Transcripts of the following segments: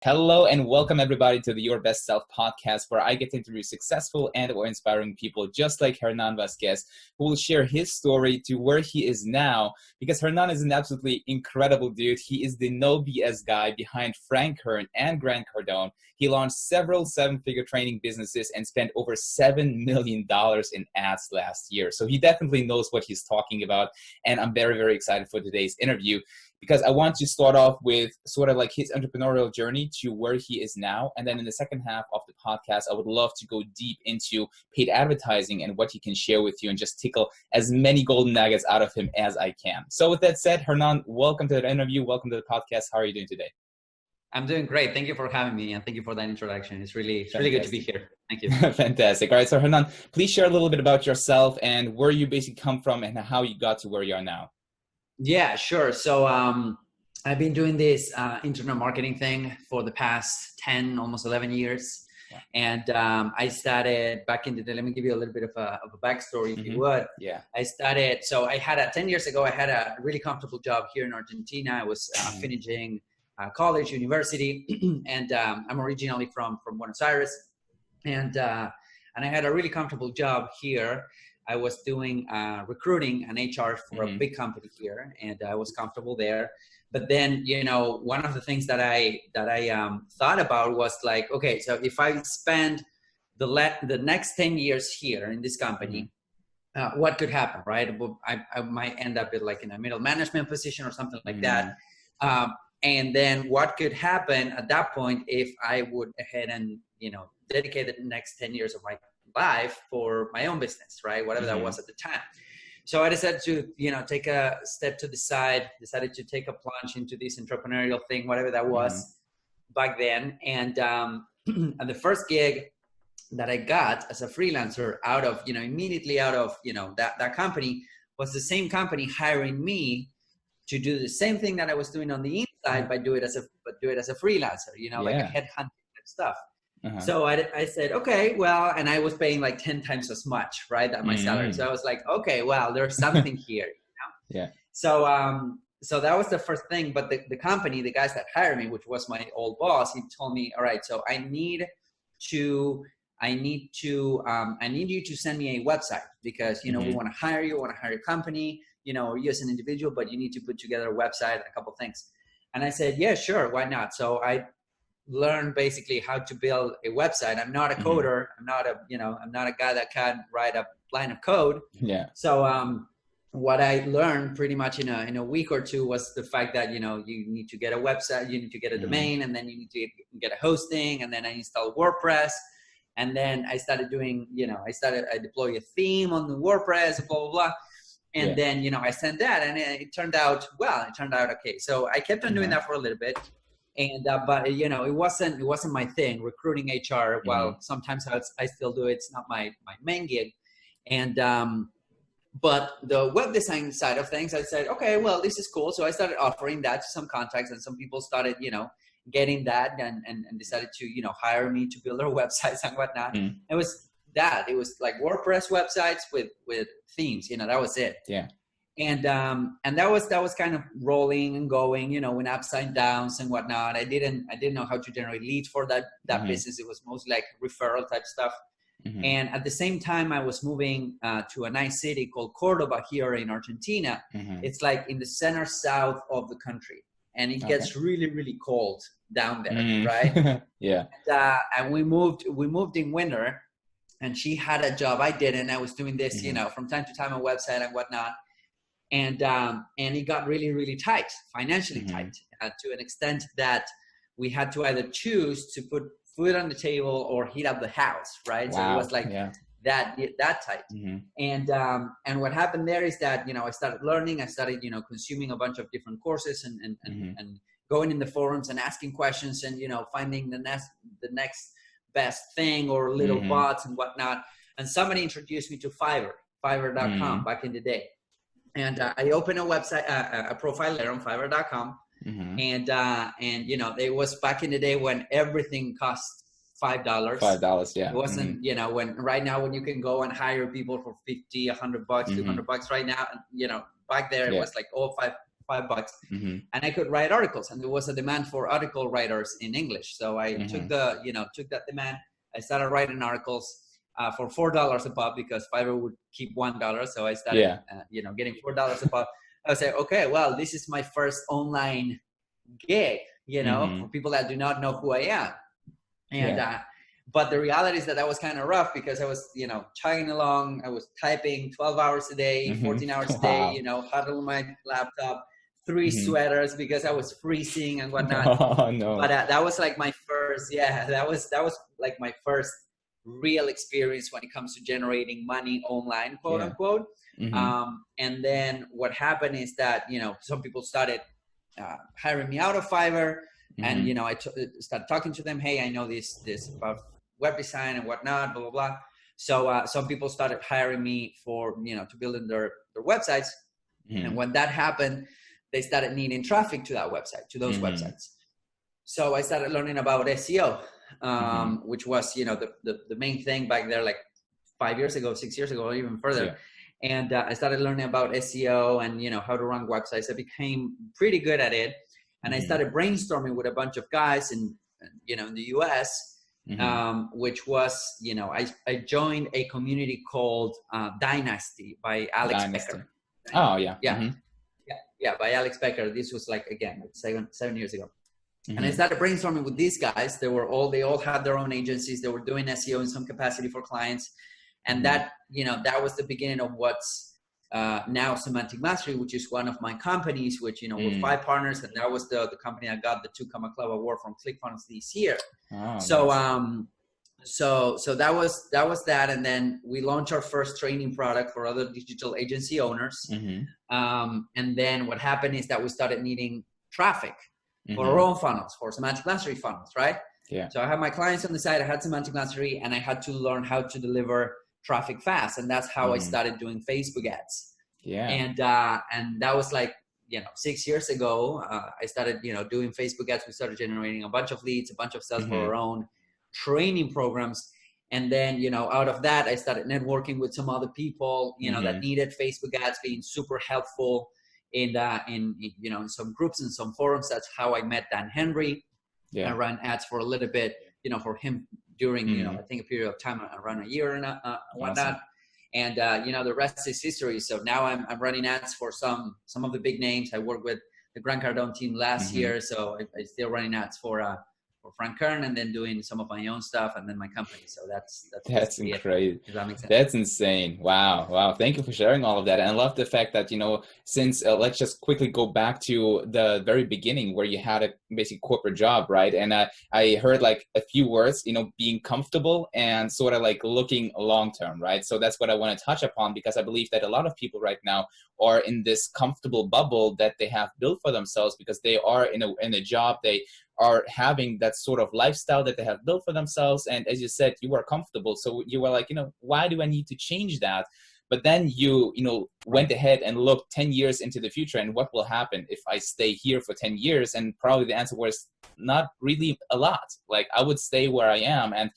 Hello and welcome everybody to the Your Best Self podcast, where I get to interview successful and or inspiring people just like Hernan Vazquez, who will share his story to where he is now, because Hernan is an absolutely incredible dude. He is the no BS guy behind Frank Kern and Grant Cardone. He launched several seven-figure training businesses and spent over $7 million in ads last year. So he definitely knows what he's talking about. And I'm very, very excited for today's interview, because I want to start off with sort of like his entrepreneurial journey to where he is now. And then in the second half of the podcast, I would love to go deep into paid advertising and what he can share with you and just tickle as many golden nuggets out of him as I can. So with that said, Hernan, welcome to the interview. Welcome to the podcast. How are you doing today? I'm doing great. Thank you for having me, and thank you for that introduction. It's really good to be here. Thank you. Fantastic. All right, so Hernan, please share a little bit about yourself and where you basically come from and how you got to where you are now. Yeah, sure. So I've been doing this internet marketing thing for the past 10, almost 11 years. Yeah. And I started back in the day. Let me give you a little bit of a backstory, if you would. Yeah. I started, so I had 10 years ago, I had a really comfortable job here in Argentina. I was finishing college, university, and I'm originally from Buenos Aires. And I had a really comfortable job here. I was doing recruiting and HR for a big company here, and I was comfortable there. But then, you know, one of the things that I thought about was like, okay, so if I spend the next 10 years here in this company, what could happen, right? I might end up in a middle management position or something like that. And then what could happen at that point if I would ahead and, you know, dedicate the next 10 years of my life for my own business, right? Whatever that was at the time. So I decided to, you know, take a step to the side, decided to take a plunge into this entrepreneurial thing, whatever that was back then. And the first gig that I got as a freelancer out of, you know, immediately out of, you know, that company was the same company hiring me to do the same thing that I was doing on the inside, but do it as a freelancer, you know, like a headhunting type stuff. So I said, okay, well, and I was paying like 10 times as much, right, than my salary. So I was like, okay, well, there's something here, you know? Yeah. So that was the first thing. But the company, the guys that hired me, which was my old boss, he told me, all right, so I need you to send me a website, because, you know, we want to hire you, want to hire a company, you know, or you as an individual, but you need to put together a website and a couple of things. And I said, yeah, sure, why not? So I learn basically how to build a website. I'm not a coder. I'm not a guy that can write a line of code. Yeah. So what I learned pretty much in a week or two was the fact that, you know, you need to get a website, you need to get a domain, and then you need to get a hosting, and then I install WordPress. And then I started doing, you know, I deploy a theme on the WordPress, blah, blah, blah. And then, you know, I sent that, and it turned out okay. So I kept on doing that for a little bit. And but you know, it wasn't my thing, recruiting HR. Well, sometimes I still do it. It's not my main gig. And but the web design side of things, I said, okay, well, this is cool. So I started offering that to some contacts, and some people started, you know, getting that and decided to, you know, hire me to build their websites and whatnot. It was like WordPress websites with themes, you know, that was it. Yeah. And that was kind of rolling and going, you know, with ups and downs and whatnot. I didn't know how to generate leads for that business. It was mostly like referral type stuff. And at the same time, I was moving to a nice city called Cordoba here in Argentina. It's like in the center south of the country, and it gets really, really cold down there, right? Yeah. And we moved in winter, and she had a job. I didn't. I was doing this, you know, from time to time on website and whatnot. And it got really, really tight, financially tight, to an extent that we had to either choose to put food on the table or heat up the house, right? Wow. So it was like that tight. And what happened there is that, you know, I started learning. I started, you know, consuming a bunch of different courses and going in the forums and asking questions and, you know, finding the next best thing or little bots and whatnot. And somebody introduced me to Fiverr.com back in the day. And I opened a website, a profile there on Fiverr.com. And you know, it was back in the day when everything cost $5. $5, yeah. It wasn't, you know, right now when you can go and hire people for $50, $100, $200 right now, you know, back there it was like all $5 $5, Mm-hmm. and I could write articles, and there was a demand for article writers in English. So I took that demand. I started writing articles for $4 a pop, because Fiverr would keep $1. So I started, getting $4 a pop. I was like, okay, well, this is my first online gig, for people that do not know who I am. And, but the reality is that was kind of rough, because I was, chugging along. I was typing 12 hours a day, 14 hours a day, huddled on my laptop, 3 sweaters because I was freezing and whatnot. Oh, no. But that was like my first, that was like my first real experience when it comes to generating money online, quote unquote. And then what happened is that, some people started hiring me out of Fiverr. And, I started talking to them. Hey, I know this about web design and whatnot, blah, blah, blah. So some people started hiring me for, to build in their websites. And when that happened, they started needing traffic to that website, to those websites. So I started learning about SEO, which was, the main thing back there, like 5 years ago, 6 years ago, or even further. Yeah. And I started learning about SEO and, how to run websites. I became pretty good at it. And I started brainstorming with a bunch of guys in the US, which was, I joined a community called Dynasty by Alex Becker. Oh, yeah. Yeah. Yeah, by Alex Becker. This was like, again, 7 years ago. And I started brainstorming with these guys. They all had their own agencies. They were doing SEO in some capacity for clients. And that, that was the beginning of what's now Semantic Mastery, which is one of my companies, which, with 5 partners. And that was the company that got the 2 Comma Club award from ClickFunnels this year. Oh, so, nice. So that was that. And then we launched our first training product for other digital agency owners. And then what happened is that we started needing traffic for our own funnels, for Semantic Mastery funnels, right? Yeah. So I had my clients on the side, I had Semantic Mastery, and I had to learn how to deliver traffic fast. And that's how I started doing Facebook ads. Yeah. And that was like, 6 years ago, I started, doing Facebook ads. We started generating a bunch of leads, a bunch of sales for our own training programs. And then, out of that, I started networking with some other people, that needed Facebook ads, being super helpful in some groups and some forums. That's how I met Dan Henry. Yeah. I ran ads for a little bit, for him during, I think a period of time, around a year and whatnot. Awesome. And, the rest is history. So now I'm running ads for some of the big names. I worked with the Grant Cardone team last year. So I still running ads for Frank Kern, and then doing some of my own stuff, and then my company. So that's incredible. Does that make sense? That's insane. Wow. Thank you for sharing all of that. And I love the fact that, since let's just quickly go back to the very beginning where you had a basic corporate job, right? And I heard like a few words, being comfortable and sort of like looking long-term, right? So that's what I want to touch upon, because I believe that a lot of people right now are in this comfortable bubble that they have built for themselves, because they are in a job, they are having that sort of lifestyle that they have built for themselves. And as you said, you were comfortable. So you were like, why do I need to change that? But then you went ahead and looked 10 years into the future, and what will happen if I stay here for 10 years? And probably the answer was not really a lot. Like, I would stay where I am. And,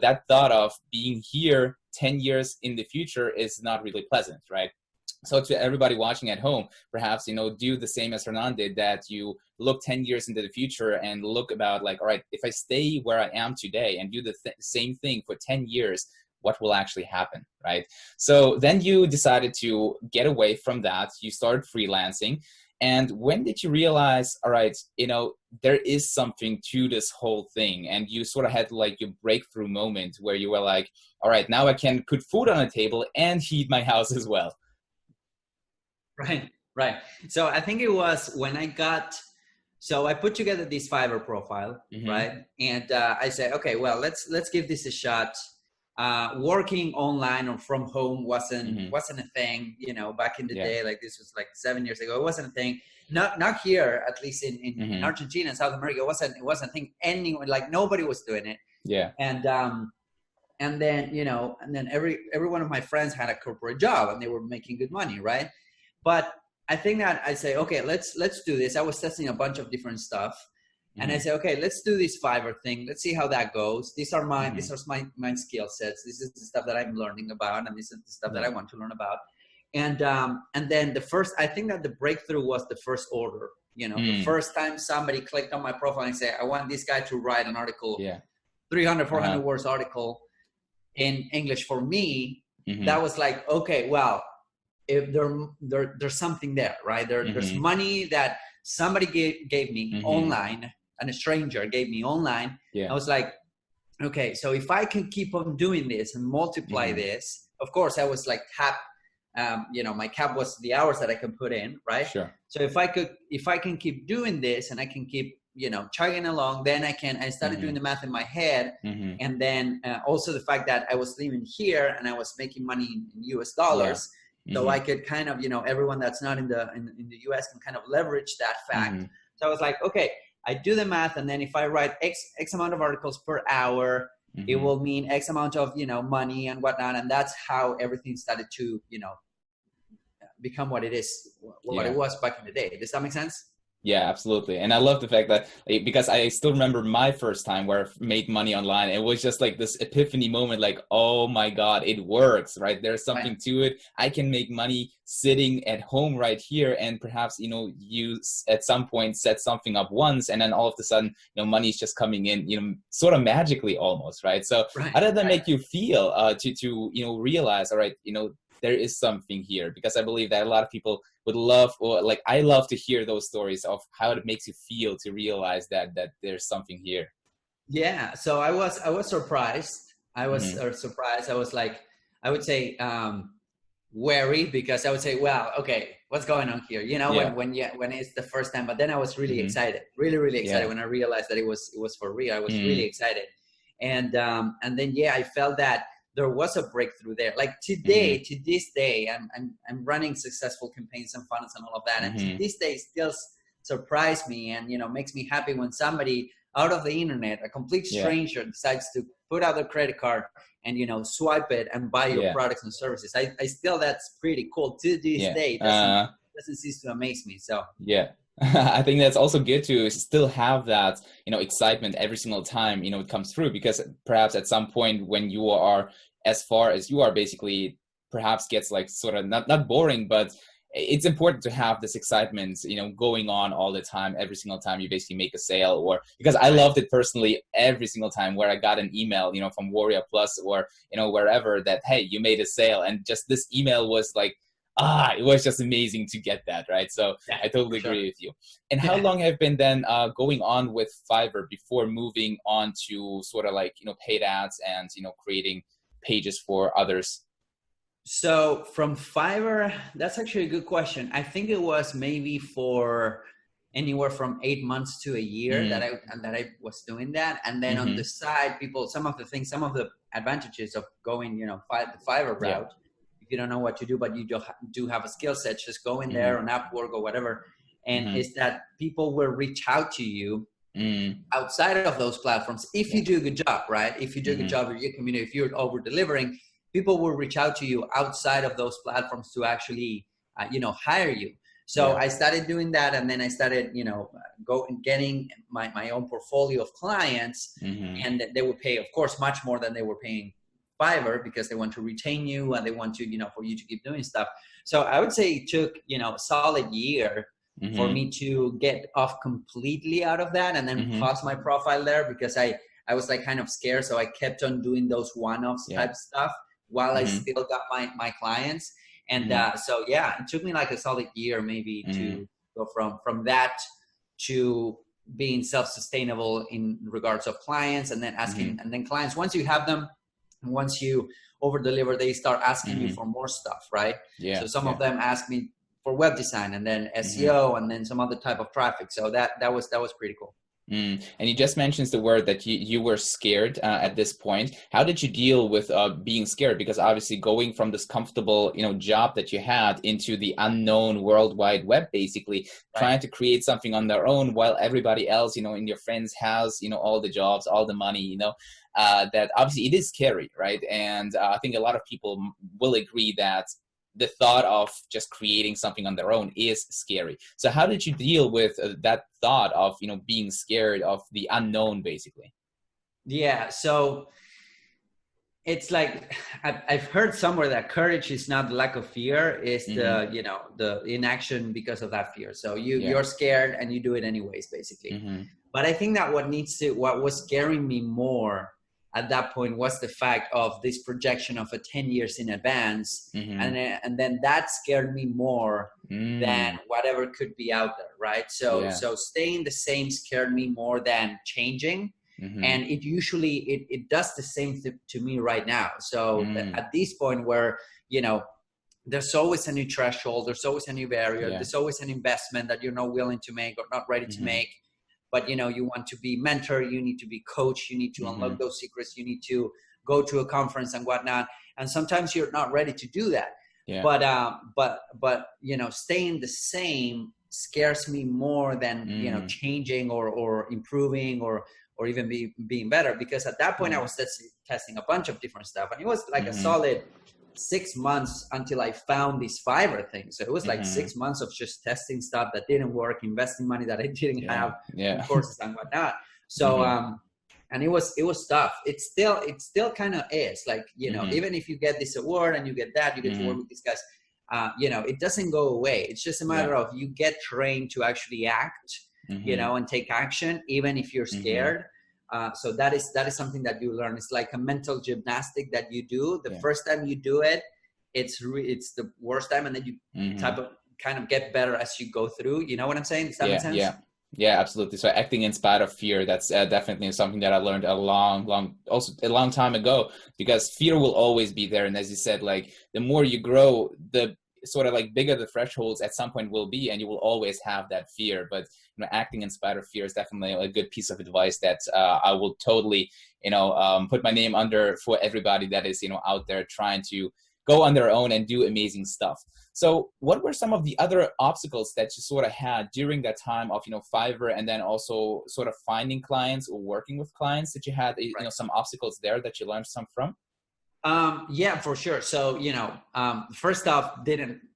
that thought of being here 10 years in the future is not really pleasant, right? So to everybody watching at home, perhaps, do the same as Hernan did, that you look 10 years into the future and look about like, all right, if I stay where I am today and do the same thing for 10 years, what will actually happen, right? So then you decided to get away from that. You started freelancing. And when did you realize, all right, there is something to this whole thing? And you sort of had like your breakthrough moment where you were like, all right, now I can put food on the table and heat my house as well. Right. So I think it was when I put together this Fiverr profile, right? And I said, okay, well, let's give this a shot. Working online or from home wasn't a thing, back in the day. Like, this was like 7 years ago. It wasn't a thing. Not here, at least in Argentina and South America. It wasn't a thing. Anyone, like, nobody was doing it. Yeah. And then every one of my friends had a corporate job and they were making good money, right? But I think that I say, okay, let's do this. I was testing a bunch of different stuff, and I say, okay, let's do this Fiverr thing. Let's see how that goes. These are my skill sets. This is the stuff that I'm learning about, and this is the stuff that I want to learn about. And then I think that the breakthrough was the first order. The first time somebody clicked on my profile and said, I want this guy to write an article, 300, 400 words article in English for me. That was like, okay, well, if there's something there, right? There's money that somebody gave me online, and a stranger gave me online. I was like, okay, so if I can keep on doing this and multiply this, of course, I was like my cap was the hours that I can put in, right? Sure. So if I can keep doing this and I can keep, chugging along, then I started doing the math in my head. And then also the fact that I was living here and I was making money in US dollars. So I could kind of, everyone that's not in the US can kind of leverage that fact. So I was like, okay, I do the math. And then if I write X amount of articles per hour, it will mean X amount of, money and whatnot. And that's how everything started to, become what it is, what it was back in the day. Does that make sense? Yeah, absolutely. And I love the fact that, because I still remember my first time where I made money online. It was just like this epiphany moment, like, oh my God, it works, right? There's something to it. I can make money sitting at home right here. And perhaps, you at some point set something up once, and then all of a sudden, money is just coming in, sort of magically almost, right? So how did that make you feel to realize, all right, there is something here? Because I believe that a lot of people would love, or like, I love to hear those stories of how it makes you feel to realize that there's something here. Yeah. So I was surprised. I was surprised. I was like, I would say, wary, because I would say, wow, okay, what's going on here? When it's the first time, but then I was really excited, really excited when I realized that it was for real. I was really excited. And then, I felt that there was a breakthrough there. Like today, to this day, I'm running successful campaigns and funnels and all of that. And to this day, still surprise me and, makes me happy when somebody out of the internet, a complete stranger, decides to put out their credit card and, swipe it and buy your products and services. I still, that's pretty cool to this day. It doesn't cease to amaze me. So, I think that's also good to still have that, excitement every single time, it comes through, because perhaps at some point when you are as far as you are, basically perhaps gets like sort of not boring, but it's important to have this excitement, going on all the time, every single time you basically make a sale. Or because I loved it personally every single time where I got an email, from Warrior Plus or, wherever, that, hey, you made a sale. And just this email was like, it was just amazing to get that, right? So I totally agree with you. And how long have you been then going on with Fiverr before moving on to sort of like, paid ads and, creating pages for others? So from Fiverr, that's actually a good question. I think it was maybe for anywhere from 8 months to a year that I was doing that. And then on the side, some of the advantages of going, the Fiverr route, if you don't know what to do, but you do have a skill set, just go in there on Upwork or whatever. And is that people will reach out to you outside of those platforms. If you do a good job, right? If you do a good job with your community, if you're over delivering, people will reach out to you outside of those platforms to actually, hire you. So I started doing that. And then I started, getting my own portfolio of clients, and they would pay, of course, much more than they were paying Fiverr, because they want to retain you and they want to, for you to keep doing stuff. So I would say it took, a solid year for me to get off completely out of that and then pause my profile there, because I was like kind of scared. So I kept on doing those one-offs type stuff while I still got my clients. And so, it took me like a solid year maybe to go from that to being self-sustainable in regards of clients, and then asking, and then clients, once you have them, once you over deliver, they start asking you for more stuff, right? So some of them ask me for web design, and then SEO, and then some other type of traffic. So that was pretty cool. And you just mentioned the word that you were scared at this point. How did you deal with being scared? Because obviously going from this comfortable, job that you had into the unknown World Wide Web, basically trying to create something on their own while everybody else, in your friends has, all the jobs, all the money, that obviously it is scary, right? And I think a lot of people will agree that the thought of just creating something on their own is scary. So how did you deal with that thought of, being scared of the unknown, basically? Yeah. So It's like I've heard somewhere that courage is not the lack of fear, is the the inaction because of that fear. So you're scared and you do it anyways, basically. But I think that what was scaring me more at that point was the fact of this projection of a 10 years in advance, and then that scared me more than whatever could be out there, right? So staying the same scared me more than changing. And it usually it does the same to me right now. So at this point where there's always a new threshold, there's always a new barrier, there's always an investment that you're not willing to make or not ready to make, but you want to be mentor, you need to be coach, you need to unlock those secrets, you need to go to a conference and whatnot, and sometimes you're not ready to do that. But staying the same scares me more than changing or improving or even being better, because at that point I was testing a bunch of different stuff, and it was like a solid 6 months until I found this Fiverr thing. So it was like 6 months of just testing stuff that didn't work, investing money that I didn't have, courses and whatnot. So and it was tough. It still kind of is like, even if you get this award and you get that, you get to work with these guys, it doesn't go away. It's just a matter of you get trained to actually act, and take action, even if you're scared. So that is something that you learn. It's like a mental gymnastic that you do. The first time you do it, it's the worst time, and then you kind of get better as you go through. You know what I'm saying? Does that make sense? Yeah, absolutely. So acting in spite of fear, that's definitely something that I learned a long time ago, because fear will always be there. And as you said, like the more you grow, the sort of like bigger the thresholds at some point will be, and you will always have that fear. But acting in spite of fear is definitely a good piece of advice that I will totally put my name under for everybody that is out there trying to go on their own and do amazing stuff. So what were some of the other obstacles that you sort of had during that time of Fiverr, and then also sort of finding clients or working with clients, that you had some obstacles there that you learned some from? Yeah, for sure. So, first off,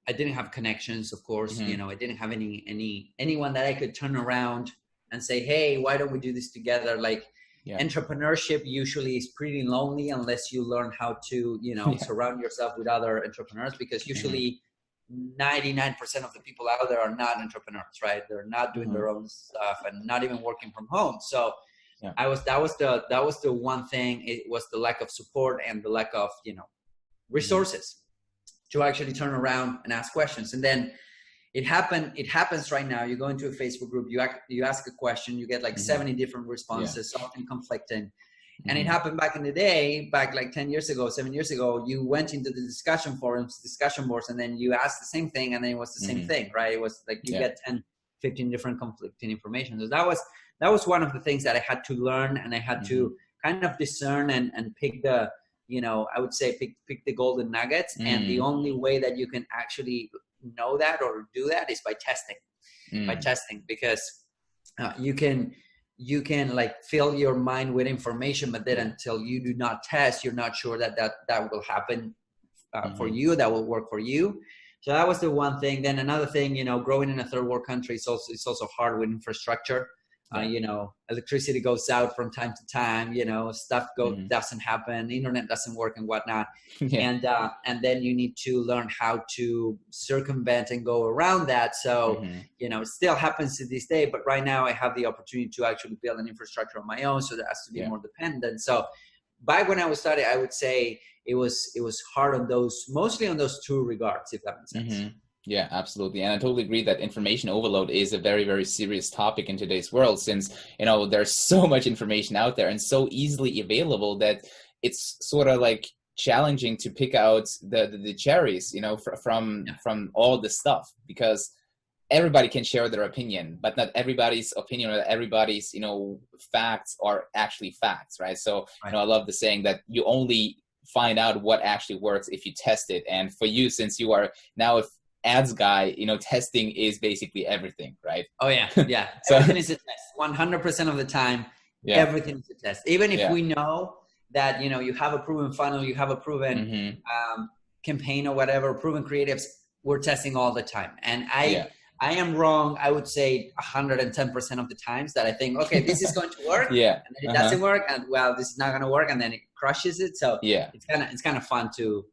I didn't have connections, of course. I didn't have anyone that I could turn around and say, hey, why don't we do this together? Like entrepreneurship usually is pretty lonely unless you learn how to, surround yourself with other entrepreneurs, because usually 99% of the people out there are not entrepreneurs, right? They're not doing their own stuff and not even working from home. So that was the one thing. It was the lack of support and the lack of resources to actually turn around and ask questions. And then it happens right now. You go into a Facebook group, you ask a question, you get like 70 different responses, often conflicting. And it happened back in the day, back like 7 years ago, you went into the discussion forums, discussion boards, and then you asked the same thing, and then it was the same thing, right? It was like you get 10, 15 different conflicting information. So that was one of the things that I had to learn, and I had to kind of discern and pick the, I would say pick the golden nuggets. And the only way that you can actually know that or do that is by testing, because you can like fill your mind with information, but then until you do not test, you're not sure that will happen for you, that will work for you. So that was the one thing. Then another thing, growing in a third world country, it's also hard with infrastructure. Electricity goes out from time to time, stuff doesn't happen, internet doesn't work and whatnot. And then you need to learn how to circumvent and go around that. So, it still happens to this day, but right now I have the opportunity to actually build an infrastructure on my own, so that has to be more dependent. So back when I was starting, I would say it was hard mostly on those two regards, if that makes sense. Yeah, absolutely. And I totally agree that information overload is a very, very serious topic in today's world, since, there's so much information out there and so easily available that it's sort of like challenging to pick out the cherries, from all the stuff, because everybody can share their opinion, but not everybody's opinion or everybody's, facts are actually facts, right? So, I love the saying that you only find out what actually works if you test it. And for you, since you are now ads guy, testing is basically everything, right? Oh yeah. So, everything is a test. 100% of the time, everything is a test. Even if we know that, you have a proven funnel, you have a proven campaign or whatever, proven creatives, we're testing all the time. And I am wrong, I would say 110% of the times that I think, okay, this is going to work. Yeah. And then it doesn't work. And well, this is not going to work. And then it crushes it. So Yeah. it's kind of fun to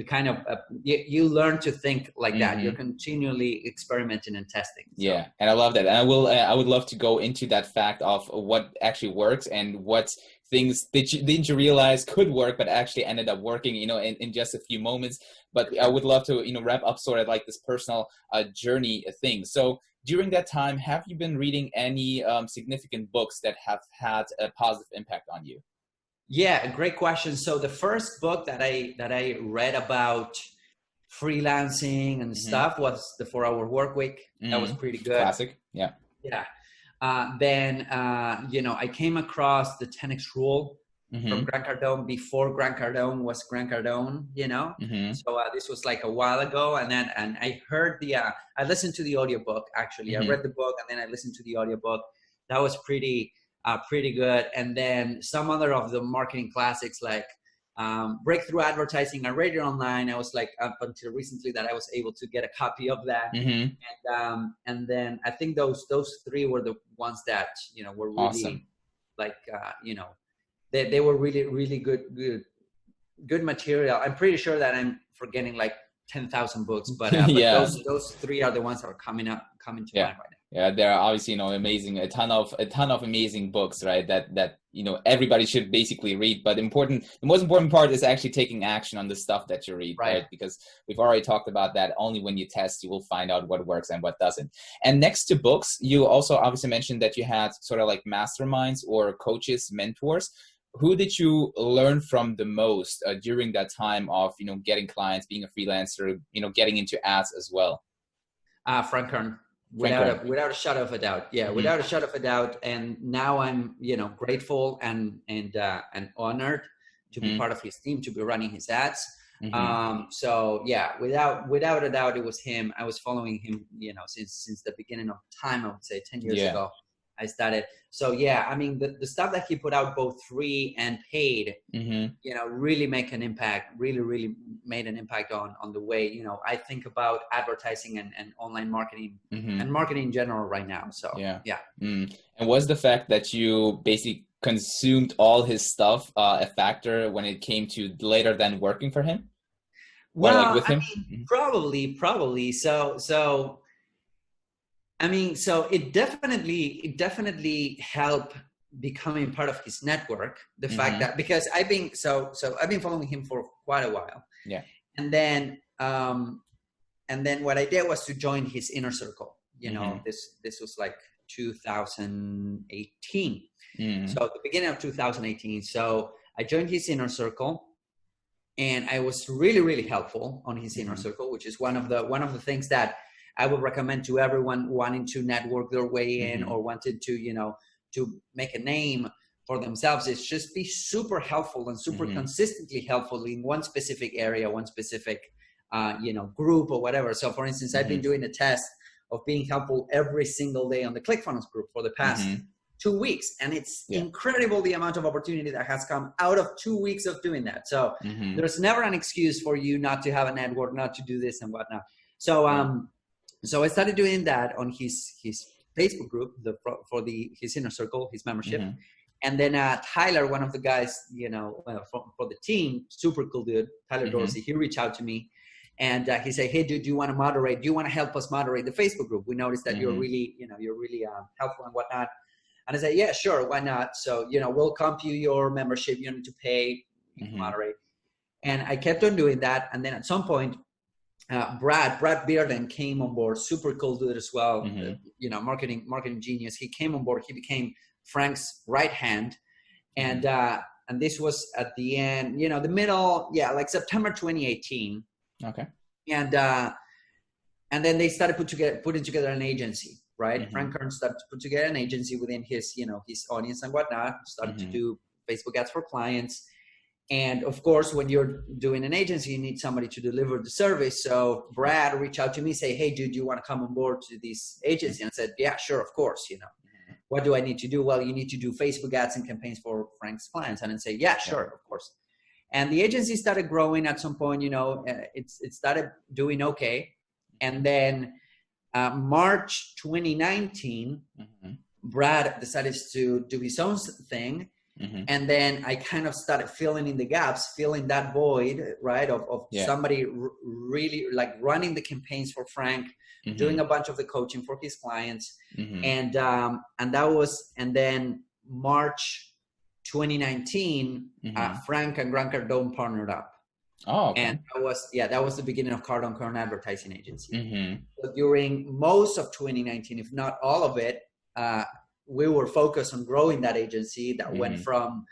kind of, you learn to think like that. You're continually experimenting and testing. So. Yeah. And I love that. And I would love to go into that fact of what actually works and what things didn't you realize could work, but actually ended up working, in just a few moments. But I would love to, wrap up sort of like this personal journey thing. So during that time, have you been reading any significant books that have had a positive impact on you? Yeah, great question. So the first book that I read about freelancing and stuff was the 4-Hour Workweek. That was pretty good. Classic. Yeah. Yeah. Then I came across the 10X rule from Grant Cardone before Grant Cardone was Grant Cardone, So this was like a while ago. And I heard I listened to the audiobook, actually. I read the book and then I listened to the audiobook. That was pretty good. And then some other of the marketing classics like Breakthrough Advertising. I read it online. I was like, up until recently that I was able to get a copy of that. And then I think those three were the ones that, were really awesome. Like, they were really, really good material. I'm pretty sure that I'm forgetting like 10,000 books, but yeah. those three are the ones that are coming to mind right now. Yeah, there are obviously, amazing, a ton of amazing books, right? That everybody should basically read. But the most important part is actually taking action on the stuff that you read, right? Because we've already talked about that. Only when you test, you will find out what works and what doesn't. And next to books, you also obviously mentioned that you had sort of like masterminds or coaches, mentors. Who did you learn from the most during that time of, getting clients, being a freelancer, getting into ads as well? Frank Kern. Without a shadow of a doubt. Yeah, without a shadow of a doubt. And now I'm, grateful and honored to be part of his team, to be running his ads. So yeah, without a doubt, it was him. I was following him, since the beginning of time, I would say 10 years ago. I started. So yeah, I mean, the stuff that he put out, both free and paid, really make an impact, really made an impact on the way, I think about advertising and online marketing and marketing in general right now. So yeah. And was the fact that you basically consumed all his stuff a factor when it came to later than working for him? Well, with him? I mean, probably. So it definitely helped becoming part of his network. The fact that, because I've been following him for quite a while. Yeah. And then what I did was to join his inner circle. This was like 2018. So the beginning of 2018. So I joined his inner circle, and I was really, really helpful on his inner circle, which is one of the things that I would recommend to everyone wanting to network their way in or wanted to, to make a name for themselves. Is just be super helpful and super consistently helpful in one specific area, one specific, group or whatever. So for instance, I've been doing a test of being helpful every single day on the ClickFunnels group for the past 2 weeks. And it's incredible the amount of opportunity that has come out of 2 weeks of doing that. So there's never an excuse for you not to have a network, not to do this and whatnot. So, so I started doing that on his Facebook group, his inner circle, his membership. And then Tyler, one of the guys, for the team, super cool dude, Tyler Dorsey, he reached out to me and he said, "Hey dude, do you want to moderate? Do you want to help us moderate the Facebook group? We noticed that you're really helpful and whatnot." And I said, "Yeah, sure. Why not?" So, we'll comp you your membership. You need to pay, you can moderate. And I kept on doing that. And then at some point, Brad Bearden came on board, super cool dude as well, marketing genius. He came on board. He became Frank's right hand, and this was at the end, the middle, like September 2018. Okay. And then they started putting together an agency, right? Frank Kern started to put together an agency within his, his audience and whatnot. Started to do Facebook ads for clients. And of course, when you're doing an agency, you need somebody to deliver the service. So Brad reached out to me, say, "Hey, dude, do you want to come on board to this agency?" And I said, "Yeah, sure, of course. What do I need to do?" "Well, you need to do Facebook ads and campaigns for Frank's clients." And I say, "Yeah, sure, of course." And the agency started growing at some point. It started doing okay. And then March 2019, Brad decided to do his own thing. And then I kind of started filling in the gaps, filling that void, right, of somebody really like running the campaigns for Frank, doing a bunch of the coaching for his clients. And then March 2019, Frank and Grant Cardone partnered up. Oh, okay. And that was the beginning of Cardone Current Advertising Agency. So during most of 2019, if not all of it, we were focused on growing that agency that went from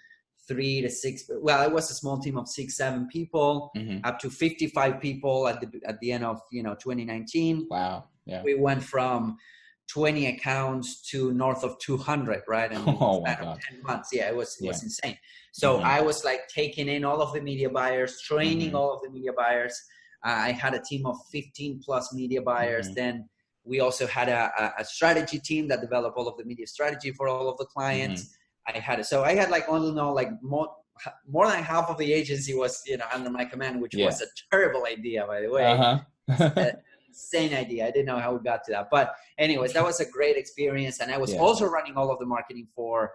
3 to 6. Well, it was a small team of 6-7 people, up to 55 people at the end of 2019. Wow. Yeah. We went from 20 accounts to north of 200, right? And oh my God. 10 months. Yeah, it was insane. So I was like taking in all of the media buyers, training all of the media buyers. I had a team of 15 plus media buyers. Then we also had a strategy team that developed all of the media strategy for all of the clients. I had like more than half of the agency was under my command, which was a terrible idea, by the way. Insane idea. I didn't know how we got to that, but anyways, that was a great experience. And I was also running all of the marketing for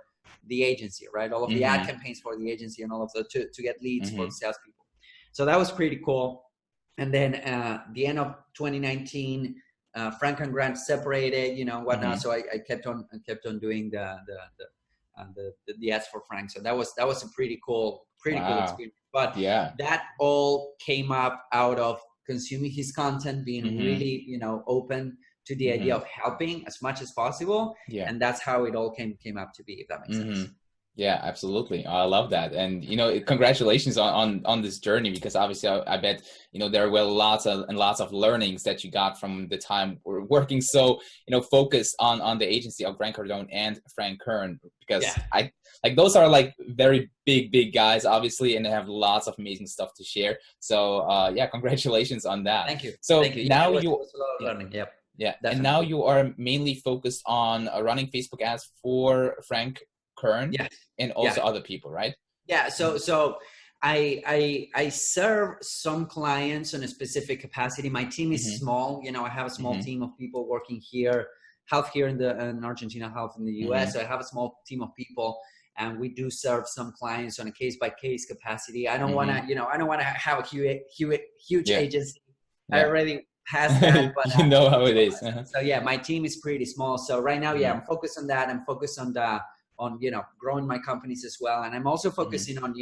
the agency, right? All of the ad campaigns for the agency and all of the to get leads for the salespeople. So that was pretty cool. And then the end of 2019. Frank and Grant separated, whatnot. So I kept on doing the ads for Frank. So that was a pretty cool experience. But that all came up out of consuming his content, being really, open to the idea of helping as much as possible. Yeah. And that's how it all came up to be, if that makes sense. Yeah, absolutely. I love that. And, congratulations on this journey, because obviously I bet, there were lots of learnings that you got from the time we're working so, focused on the agency of Grant Cardone and Frank Kern, because those are like very big guys, obviously, and they have lots of amazing stuff to share. So, congratulations on that. Thank you. So Thank you. now it was a lot of learning. Yep. Yeah. Definitely. And now you are mainly focused on running Facebook ads for Frank Kern and also other people, right? Yeah. So I serve some clients in a specific capacity. My team is small. I have a small team of people working here, half here in Argentina, half in the US. So I have a small team of people, and we do serve some clients on a case by case capacity. I don't want to, I don't want to have a huge agency. I already passed that, but you know how it is. So my team is pretty small. So right now, I'm focused on that. I'm focused on growing my companies as well, and I'm also focusing on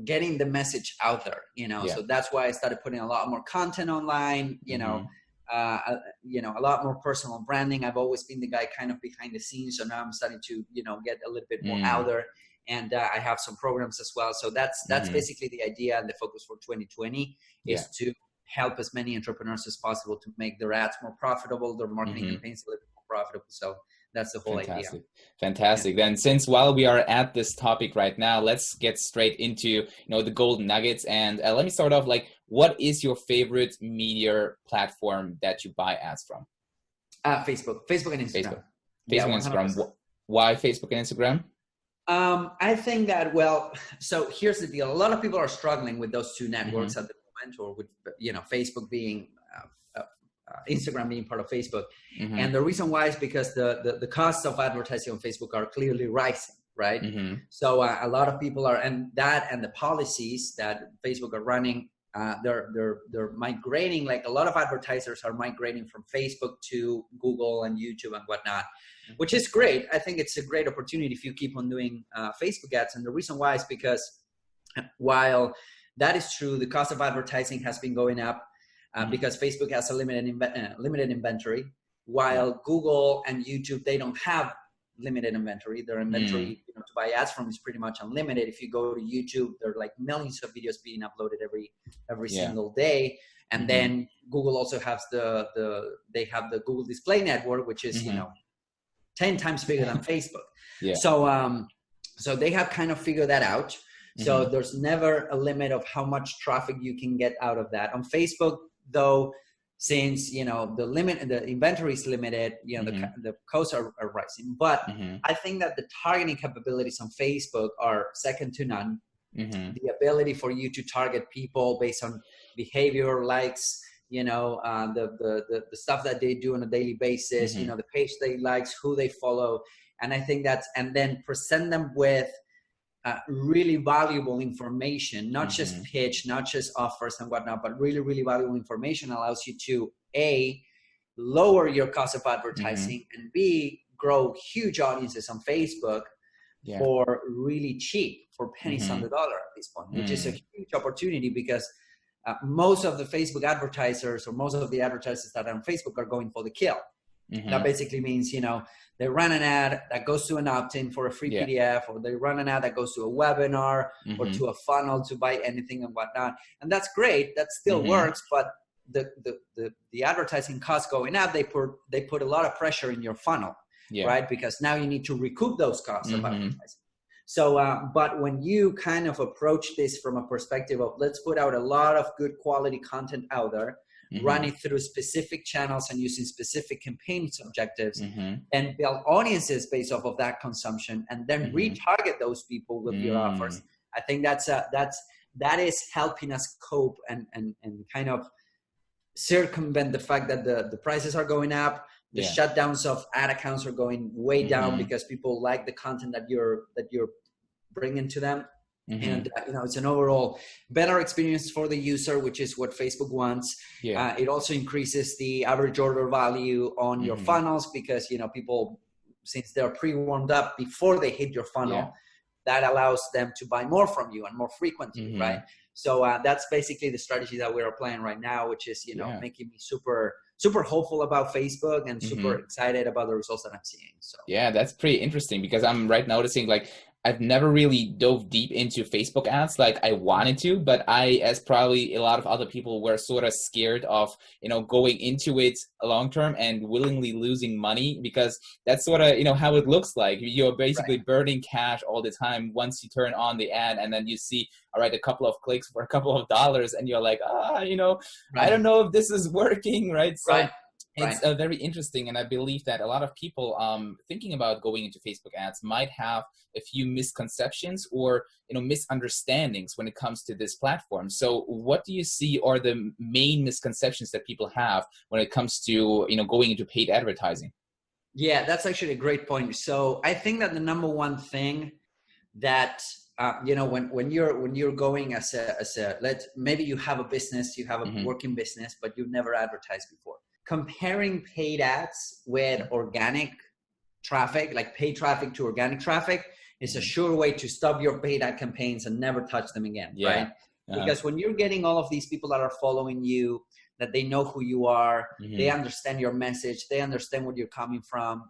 getting the message out there. So that's why I started putting a lot more content online. A lot more personal branding. I've always been the guy kind of behind the scenes, so now I'm starting to get a little bit more out there, and I have some programs as well. So that's basically the idea and the focus for 2020 is to help as many entrepreneurs as possible to make their ads more profitable, their marketing campaigns a little more profitable. So that's the whole idea. Fantastic. Then since while we are at this topic right now, let's get straight into, the golden nuggets. And let me start off, what is your favorite media platform that you buy ads from? Facebook and Instagram. Facebook and Instagram. Why Facebook and Instagram? I think that, so here's the deal. A lot of people are struggling with those two networks at the moment, or with, Facebook being Instagram being part of Facebook. And the reason why is because the costs of advertising on Facebook are clearly rising, right? So a lot of people are, and the policies that Facebook are running, they're migrating, like a lot of advertisers are migrating from Facebook to Google and YouTube and whatnot, which is great. I think it's a great opportunity if you keep on doing Facebook ads. And the reason why is because while that is true, the cost of advertising has been going up. Because Facebook has a limited inventory, while Google and YouTube, they don't have limited inventory. Their inventory to buy ads from is pretty much unlimited. If you go to YouTube, there are like millions of videos being uploaded every single day. And then Google also has they have the Google Display Network, which is 10 times bigger than Facebook. So they have kind of figured that out. So there's never a limit of how much traffic you can get out of that. On Facebook, though, since the inventory is limited, the costs are rising. But I think that the targeting capabilities on Facebook are second to none. The ability for you to target people based on behavior, likes, the stuff that they do on a daily basis, the page they likes, who they follow. And I think and then present them with really valuable information, not just pitch, not just offers and whatnot, but really, really valuable information allows you to A, lower your cost of advertising, and B, grow huge audiences on Facebook for really cheap, for pennies on the dollar at this point, which is a huge opportunity because most of the Facebook advertisers or most of the advertisers that are on Facebook are going for the kill. That basically means, they run an ad that goes to an opt-in for a free PDF, or they run an ad that goes to a webinar or to a funnel to buy anything and whatnot. And that's great. That still works, but the advertising costs going up, they put a lot of pressure in your funnel, right? Because now you need to recoup those costs of advertising. So, but when you kind of approach this from a perspective of let's put out a lot of good quality content out there, run it through specific channels and using specific campaigns objectives, and build audiences based off of that consumption, and then retarget those people with your offers. I think that is helping us cope and kind of circumvent the fact that the prices are going up. The shutdowns of ad accounts are going way down because people like the content that you're bringing to them. And it's an overall better experience for the user, which is what Facebook wants. It also increases the average order value on your funnels because people, since they're pre-warmed up before they hit your funnel, that allows them to buy more from you and more frequently, right? So that's basically the strategy that we're applying right now, which is making me super hopeful about Facebook and super excited about the results that I'm seeing. So that's pretty interesting because I'm noticing I've never really dove deep into Facebook ads like I wanted to, but I, as probably a lot of other people, were sort of scared of, going into it long term and willingly losing money because that's sort of, how it looks like. You're basically burning cash all the time once you turn on the ad and then you see, all right, a couple of clicks for a couple of dollars and you're like, I don't know if this is working, right? So it's very interesting, and I believe that a lot of people thinking about going into Facebook ads might have a few misconceptions or misunderstandings when it comes to this platform. So what do you see are the main misconceptions that people have when it comes to going into paid advertising? Yeah, that's actually a great point. So I think that the number one thing that when you're going as a maybe you have a business, you have a working business, but you've never advertised before. Comparing paid ads with organic traffic, like paid traffic to organic traffic, is a sure way to stop your paid ad campaigns and never touch them again, right? Because when you're getting all of these people that are following you, that they know who you are, they understand your message, they understand where you're coming from,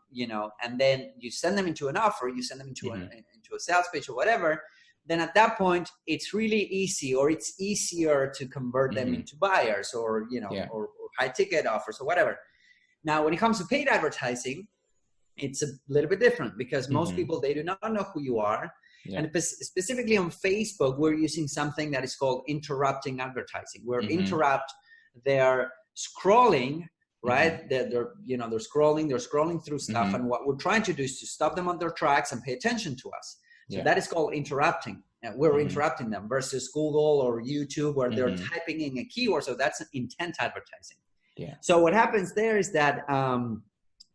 and then you send them into an offer, you send them into a sales page or whatever, then at that point, it's really easy, or it's easier to convert them into buyers or or high ticket offers or whatever. Now, when it comes to paid advertising, it's a little bit different because most people, they do not know who you are. And specifically on Facebook, we're using something that is called interrupting advertising, where interrupt, they're scrolling, right? They're scrolling through stuff. And what we're trying to do is to stop them on their tracks and pay attention to us. So that is called interrupting. We're interrupting them versus Google or YouTube where they're typing in a keyword. So that's intent advertising. So what happens there is that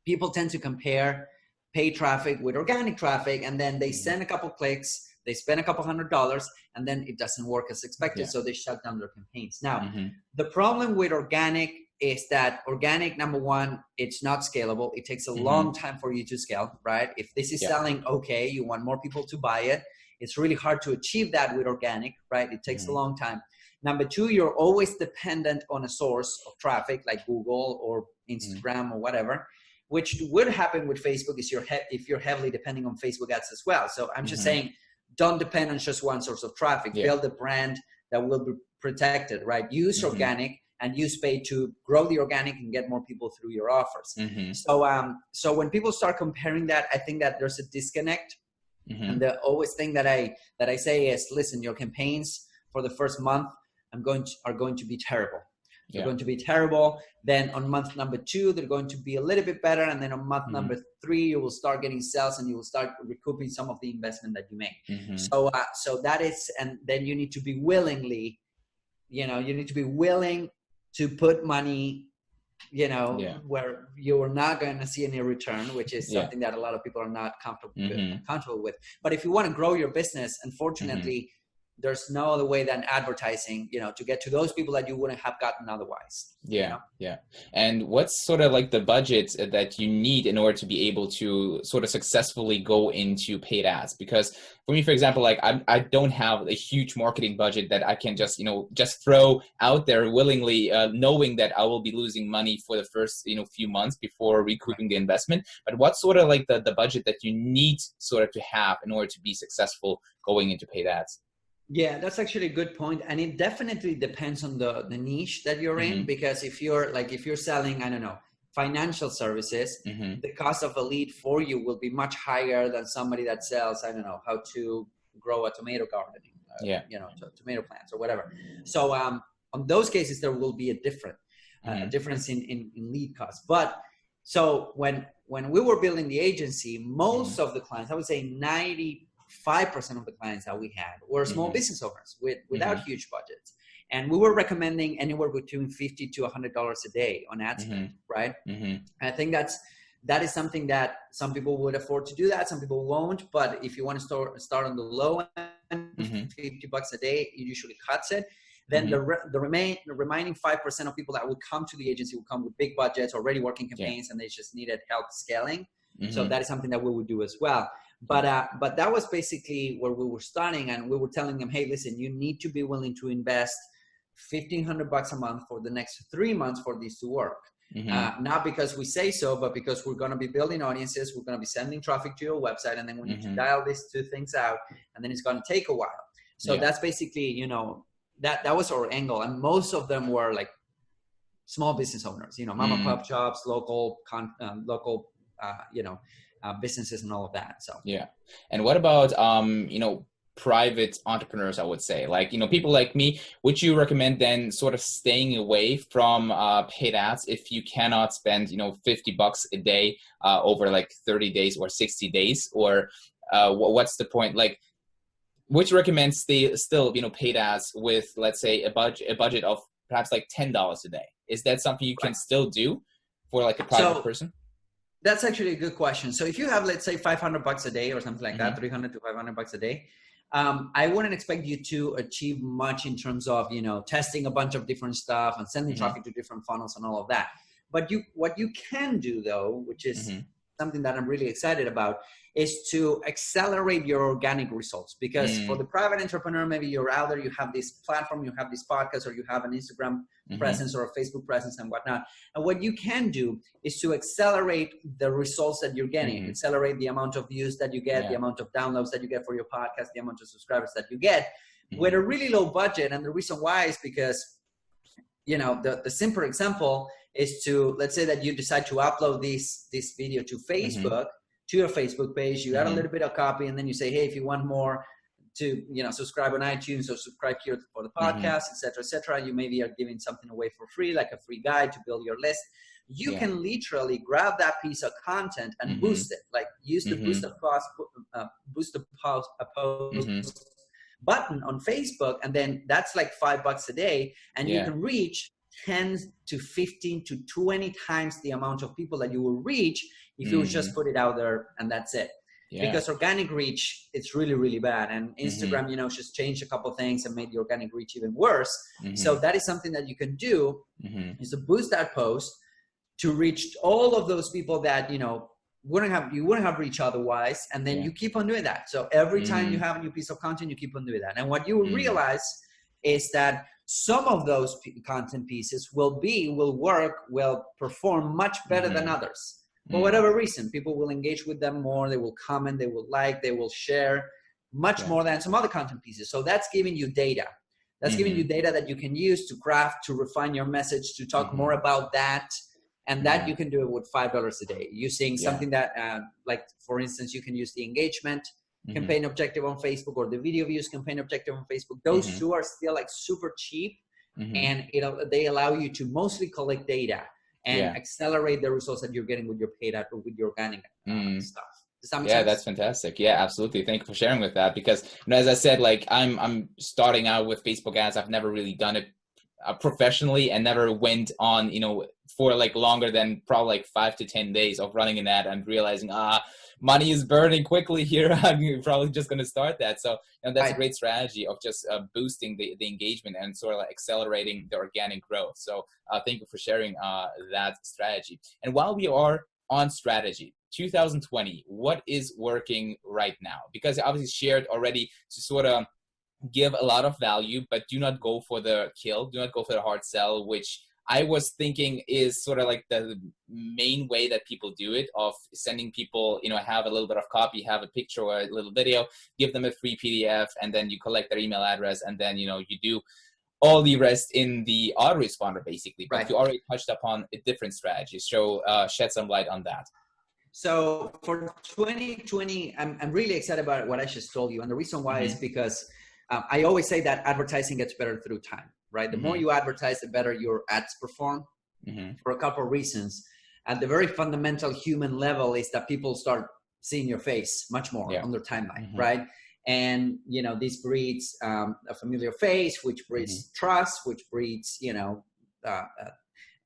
people tend to compare paid traffic with organic traffic, and then they send a couple clicks, they spend a couple $100, and then it doesn't work as expected. So they shut down their campaigns. Now, the problem with organic is that organic, number one, it's not scalable. It takes a long time for you to scale, right? If this is selling okay, you want more people to buy it. It's really hard to achieve that with organic, right? It takes a long time. Number two, you're always dependent on a source of traffic like Google or Instagram or whatever, which would happen with Facebook if you're heavily depending on Facebook ads as well. So I'm just saying, don't depend on just one source of traffic. Build a brand that will be protected, right? Use organic and use paid to grow the organic and get more people through your offers. So when people start comparing that, I think that there's a disconnect. And the always thing that I say is, listen, your campaigns for the first month are going to be terrible. They're going to be terrible. Then on month number 2, they're going to be a little bit better. And then on month number 3, you will start getting sales and you will start recouping some of the investment that you made. So that is, and then you need to be willing to put money, Yeah. where you're not going to see any return, which is Yeah. something that a lot of people are not Mm-hmm. comfortable with. But if you want to grow your business, Mm-hmm. unfortunately, there's no other way than advertising, to get to those people that you wouldn't have gotten otherwise. Yeah, yeah. And what's sort of like the budget that you need in order to be able to sort of successfully go into paid ads? Because for me, for example, like I don't have a huge marketing budget that I can just, just throw out there willingly, knowing that I will be losing money for the first, few months before recouping the investment. But what's sort of like the budget that you need sort of to have in order to be successful going into paid ads? Yeah, that's actually a good point. And it definitely depends on the niche that you're in, because if you're selling, I don't know, financial services, the cost of a lead for you will be much higher than somebody that sells, I don't know, how to grow a tomato garden, tomato plants or whatever. So on those cases, there will be a difference in lead costs. But so when we were building the agency, most of the clients, I would say 95% of the clients that we had were small business owners without huge budgets. And we were recommending anywhere between $50 to $100 a day on ad spend, right? I think that is something that some people would afford to do that. Some people won't. But if you want to start on the low end, $50 a day, it usually cuts it. Then the remaining 5% of people that would come to the agency will come with big budgets, already working campaigns, and they just needed help scaling. So that is something that we would do as well. But that was basically where we were starting, and we were telling them, hey, listen, you need to be willing to invest $1,500 a month for the next 3 months for this to work. Not because we say so, but because we're going to be building audiences, we're going to be sending traffic to your website, and then we need to dial these two things out, and then it's going to take a while. So that's basically, that was our angle. And most of them were like small business owners, mom and pop shops, local businesses and all of that. So and what about private entrepreneurs? I would say, like, people like me, would you recommend then sort of staying away from paid ads if you cannot spend $50 a day over like 30 days or 60 days, or what's the point? Like, would you recommend still paid ads with, let's say, a budget of perhaps like $10 a day? Is that something you can still do for like a private person? That's actually a good question. So if you have, let's say, $500 a day or something like that, $300 to $500 a day, I wouldn't expect you to achieve much in terms of, testing a bunch of different stuff and sending traffic to different funnels and all of that. But what you can do, though, which is something that I'm really excited about, is to accelerate your organic results. Because for the private entrepreneur, maybe you're out there, you have this platform, you have this podcast, or you have an Instagram presence or a Facebook presence and whatnot. And what you can do is to accelerate the results that you're getting, accelerate the amount of views that you get, the amount of downloads that you get for your podcast, the amount of subscribers that you get with a really low budget. And the reason why is because, the simple example is to, let's say that you decide to upload this video to Facebook, to your Facebook page, you add a little bit of copy, and then you say, hey, if you want more to, subscribe on iTunes or subscribe here for the podcast, et cetera, you maybe are giving something away for free, like a free guide to build your list. You can literally grab that piece of content and boost it, like use the boost the post button on Facebook, and then that's like $5 a day, and you can reach 10 to 15 to 20 times the amount of people that you will reach if you just put it out there, and that's it. Because organic reach, it's really, really bad. And Instagram, just changed a couple of things and made the organic reach even worse. So that is something that you can do, is to boost that post to reach all of those people that, you wouldn't have reached otherwise. And then you keep on doing that. So every time you have a new piece of content, you keep on doing that. And what you will realize is that some of those content pieces will perform much better than others. For whatever reason, people will engage with them more. They will comment, they will like, they will share much more than some other content pieces. So that's giving you data. That's giving you data that you can use to craft, to refine your message, to talk more about that. And that you can do it with $5 a day using something that, like, for instance, you can use the engagement campaign objective on Facebook or the video views campaign objective on Facebook. Those two are still like super cheap, and they allow you to mostly collect data and accelerate the results that you're getting with your paid ad or with your organic stuff. Does that make sense? That's fantastic. Yeah, absolutely. Thank you for sharing with that, because as I said, like I'm starting out with Facebook ads. I've never really done it professionally and never went on, for like longer than probably like 5 to 10 days of running an ad and realizing, money is burning quickly here. I'm probably just going to start that. So that's a great strategy of just boosting the engagement and sort of like accelerating the organic growth. So thank you for sharing that strategy. And while we are on strategy, 2020, what is working right now? Because I obviously shared already to sort of give a lot of value, but do not go for the kill, do not go for the hard sell, which I was thinking is sort of like the main way that people do it, of sending people, have a little bit of copy, have a picture or a little video, give them a free PDF, and then you collect their email address, and then, you do all the rest in the autoresponder, basically. But you already touched upon a different strategy. So shed some light on that. So for 2020, I'm really excited about what I just told you. And the reason why is because I always say that advertising gets better through time, right? The more you advertise, the better your ads perform for a couple of reasons. At the very fundamental human level is that people start seeing your face much more on their timeline, right? And, this breeds a familiar face, which breeds trust, which breeds,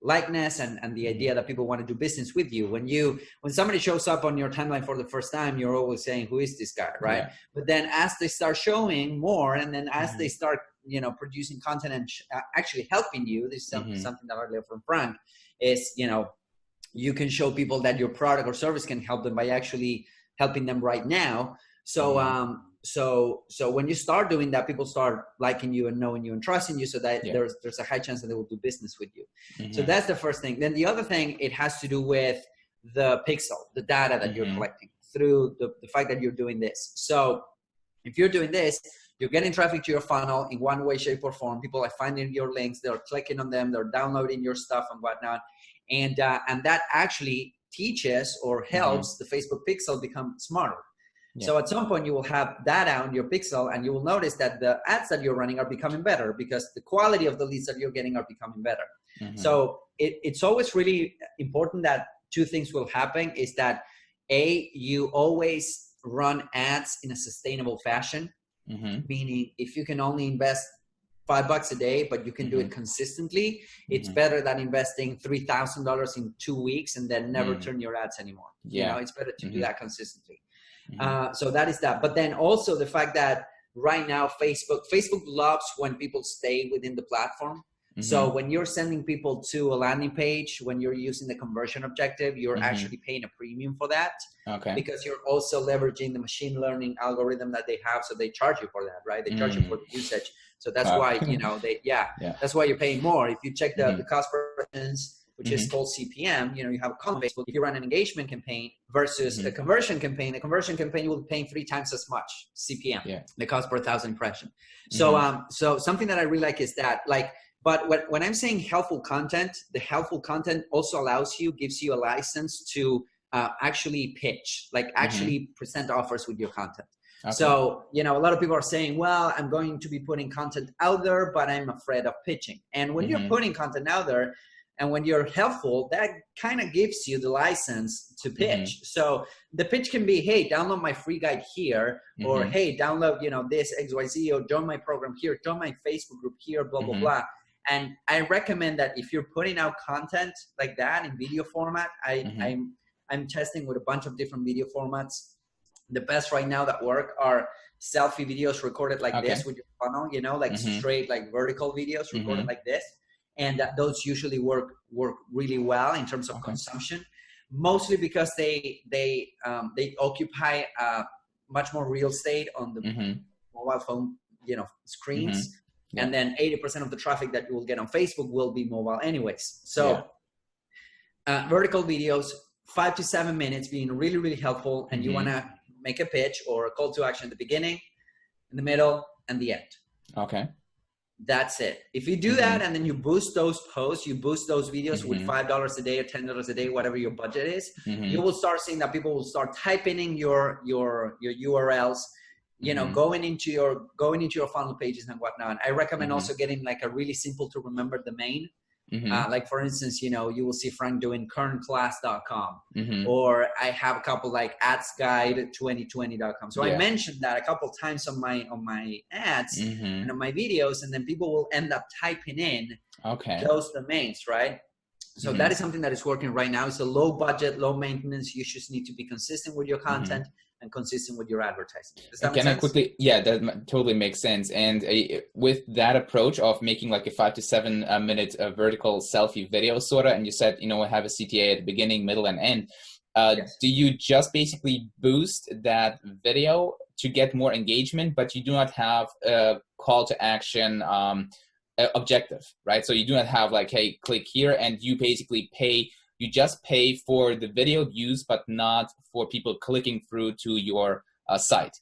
likeness and the idea that people want to do business with you. When somebody shows up on your timeline for the first time, you're always saying, who is this guy, right? But then as they start showing more, and then as they start producing content and actually helping you, this is something that I learned from Frank, is you can show people that your product or service can help them by actually helping them right now. So so when you start doing that, people start liking you and knowing you and trusting you, so that there's a high chance that they will do business with you. So that's the first thing. Then the other thing, it has to do with the pixel, the data that you're collecting through the fact that you're doing this. So if you're doing this, you're getting traffic to your funnel in one way, shape, or form. People are finding your links, they're clicking on them, they're downloading your stuff and whatnot. And that actually teaches or helps the Facebook pixel become smarter. So at some point you will have data on your pixel, and you will notice that the ads that you're running are becoming better because the quality of the leads that you're getting are becoming better. So it's always really important that two things will happen, is that you always run ads in a sustainable fashion, meaning if you can only invest $5 a day, but you can do it consistently, it's better than investing $3,000 in 2 weeks and then never turn your ads anymore. It's better to do that consistently. So that is that. But then also the fact that right now Facebook loves when people stay within the platform. So when you're sending people to a landing page, when you're using the conversion objective, you're actually paying a premium for that, because you're also leveraging the machine learning algorithm that they have. So they charge you for that, right? They charge you for the usage. So that's why, that's why you're paying more. If you check the cost per instance, which is called CPM, you have a column on Facebook. If you run an engagement campaign versus a conversion campaign, you will be paying 3 times as much CPM, the cost per 1,000 impressions. So, so something that I really like is that, but when I'm saying helpful content, the helpful content also gives you a license to actually pitch, actually present offers with your content. So, a lot of people are saying, well, I'm going to be putting content out there, but I'm afraid of pitching. And when you're putting content out there, and when you're helpful, that kind of gives you the license to pitch. So the pitch can be, hey, download my free guide here, or hey, download, this XYZ, or join my program here, join my Facebook group here, blah, blah, blah. And I recommend that if you're putting out content like that in video format, I'm testing with a bunch of different video formats. The best right now that work are selfie videos recorded like this with your funnel, straight, vertical videos recorded like this. And those usually work really well in terms of consumption, mostly because they occupy much more real estate on the mobile phone, screens. And then 80% of the traffic that you will get on Facebook will be mobile anyways. So vertical videos, 5 to 7 minutes, being really, really helpful. And you want to make a pitch or a call to action at the beginning, in the middle, and the end. That's it. If you do that, and then you boost those posts, you boost those videos with $5 a day or $10 a day, whatever your budget is, you will start seeing that people will start typing in your URLs, going into your funnel pages and whatnot. I recommend also getting a really simple to remember domain. Like for instance, you will see Frank doing kernclass.com, Mm-hmm. or I have a couple like adsguide2020.com. So Yeah. I mentioned that a couple times on my ads Mm-hmm. and on my videos, and then people will end up typing in Okay. those domains, right? So that is something that is working right now. It's a low budget, low maintenance. You just need to be consistent with your content and consistent with your advertising. Does that make sense? Yeah, that totally makes sense. And with that approach of making like a 5 to 7 minute vertical selfie video sort of, and you said, have a CTA at the beginning, middle, and end. Yes. Do you just basically boost that video to get more engagement, but you do not have a call to action objective, right? So you do not have like, hey, click here, and you basically you just pay for the video views, but not for people clicking through to your site.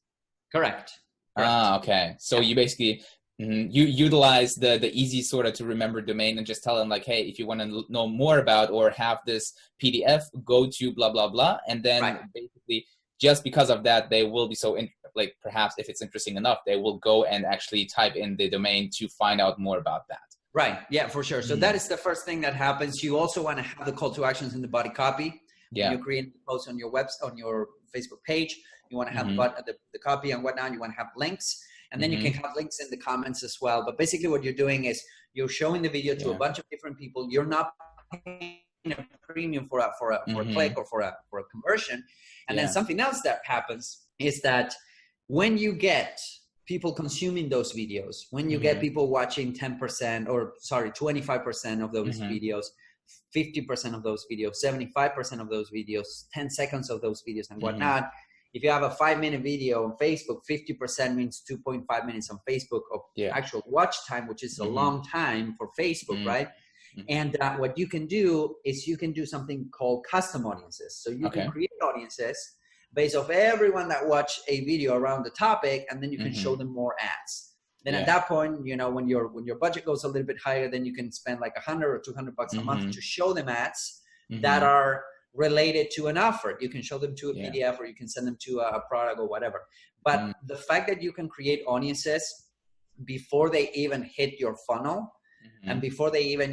Correct. Okay. So you basically you utilize the easy sort of to remember domain and just tell them like, hey, if you want to know more about or have this PDF, go to blah blah blah, and then basically just because of that, they will be like perhaps if it's interesting enough, they will go and actually type in the domain to find out more about that. Right. Yeah, for sure. So that is the first thing that happens. You also want to have the call to actions in the body copy. Yeah. You create a post on your on your Facebook page. You want to have the copy and whatnot. You want to have links, and then you can have links in the comments as well. But basically what you're doing is you're showing the video to a bunch of different people. You're not paying a premium for a click or for a conversion. And then something else that happens is that when you get people consuming those videos, when you get people watching 10% or 25% of those videos, 50% of those videos, 75% of those videos, 10 seconds of those videos and whatnot. If you have a 5-minute video on Facebook, 50% means 2.5 minutes on Facebook of actual watch time, which is a long time for Facebook, right? And what you can do is you can do something called custom audiences. So you can create audiences based off everyone that watched a video around the topic, and then you can show them more ads. Then at that point, when your budget goes a little bit higher, then you can spend like $100 or $200 a month to show them ads that are related to an offer. You can show them to a PDF, or you can send them to a product or whatever. But the fact that you can create audiences before they even hit your funnel and before they even,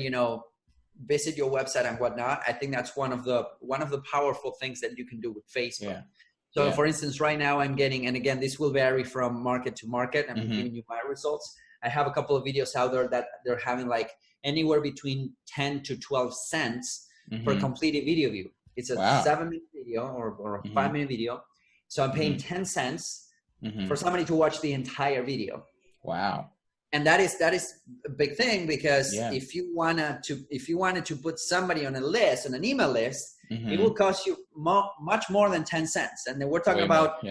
visit your website and whatnot, I think that's one of the powerful things that you can do with Facebook. So for instance, right now I'm getting, and again, this will vary from market to market. I'm giving you my results. I have a couple of videos out there that they're having like anywhere between 10 to 12 cents per completed video view. It's a 7-minute video or a 5-minute video. So I'm paying 10 cents for somebody to watch the entire video. Wow. And that is a big thing, because if you wanted to put somebody on a list, on an email list, it will cost you much more than 10 cents. And then we're talking about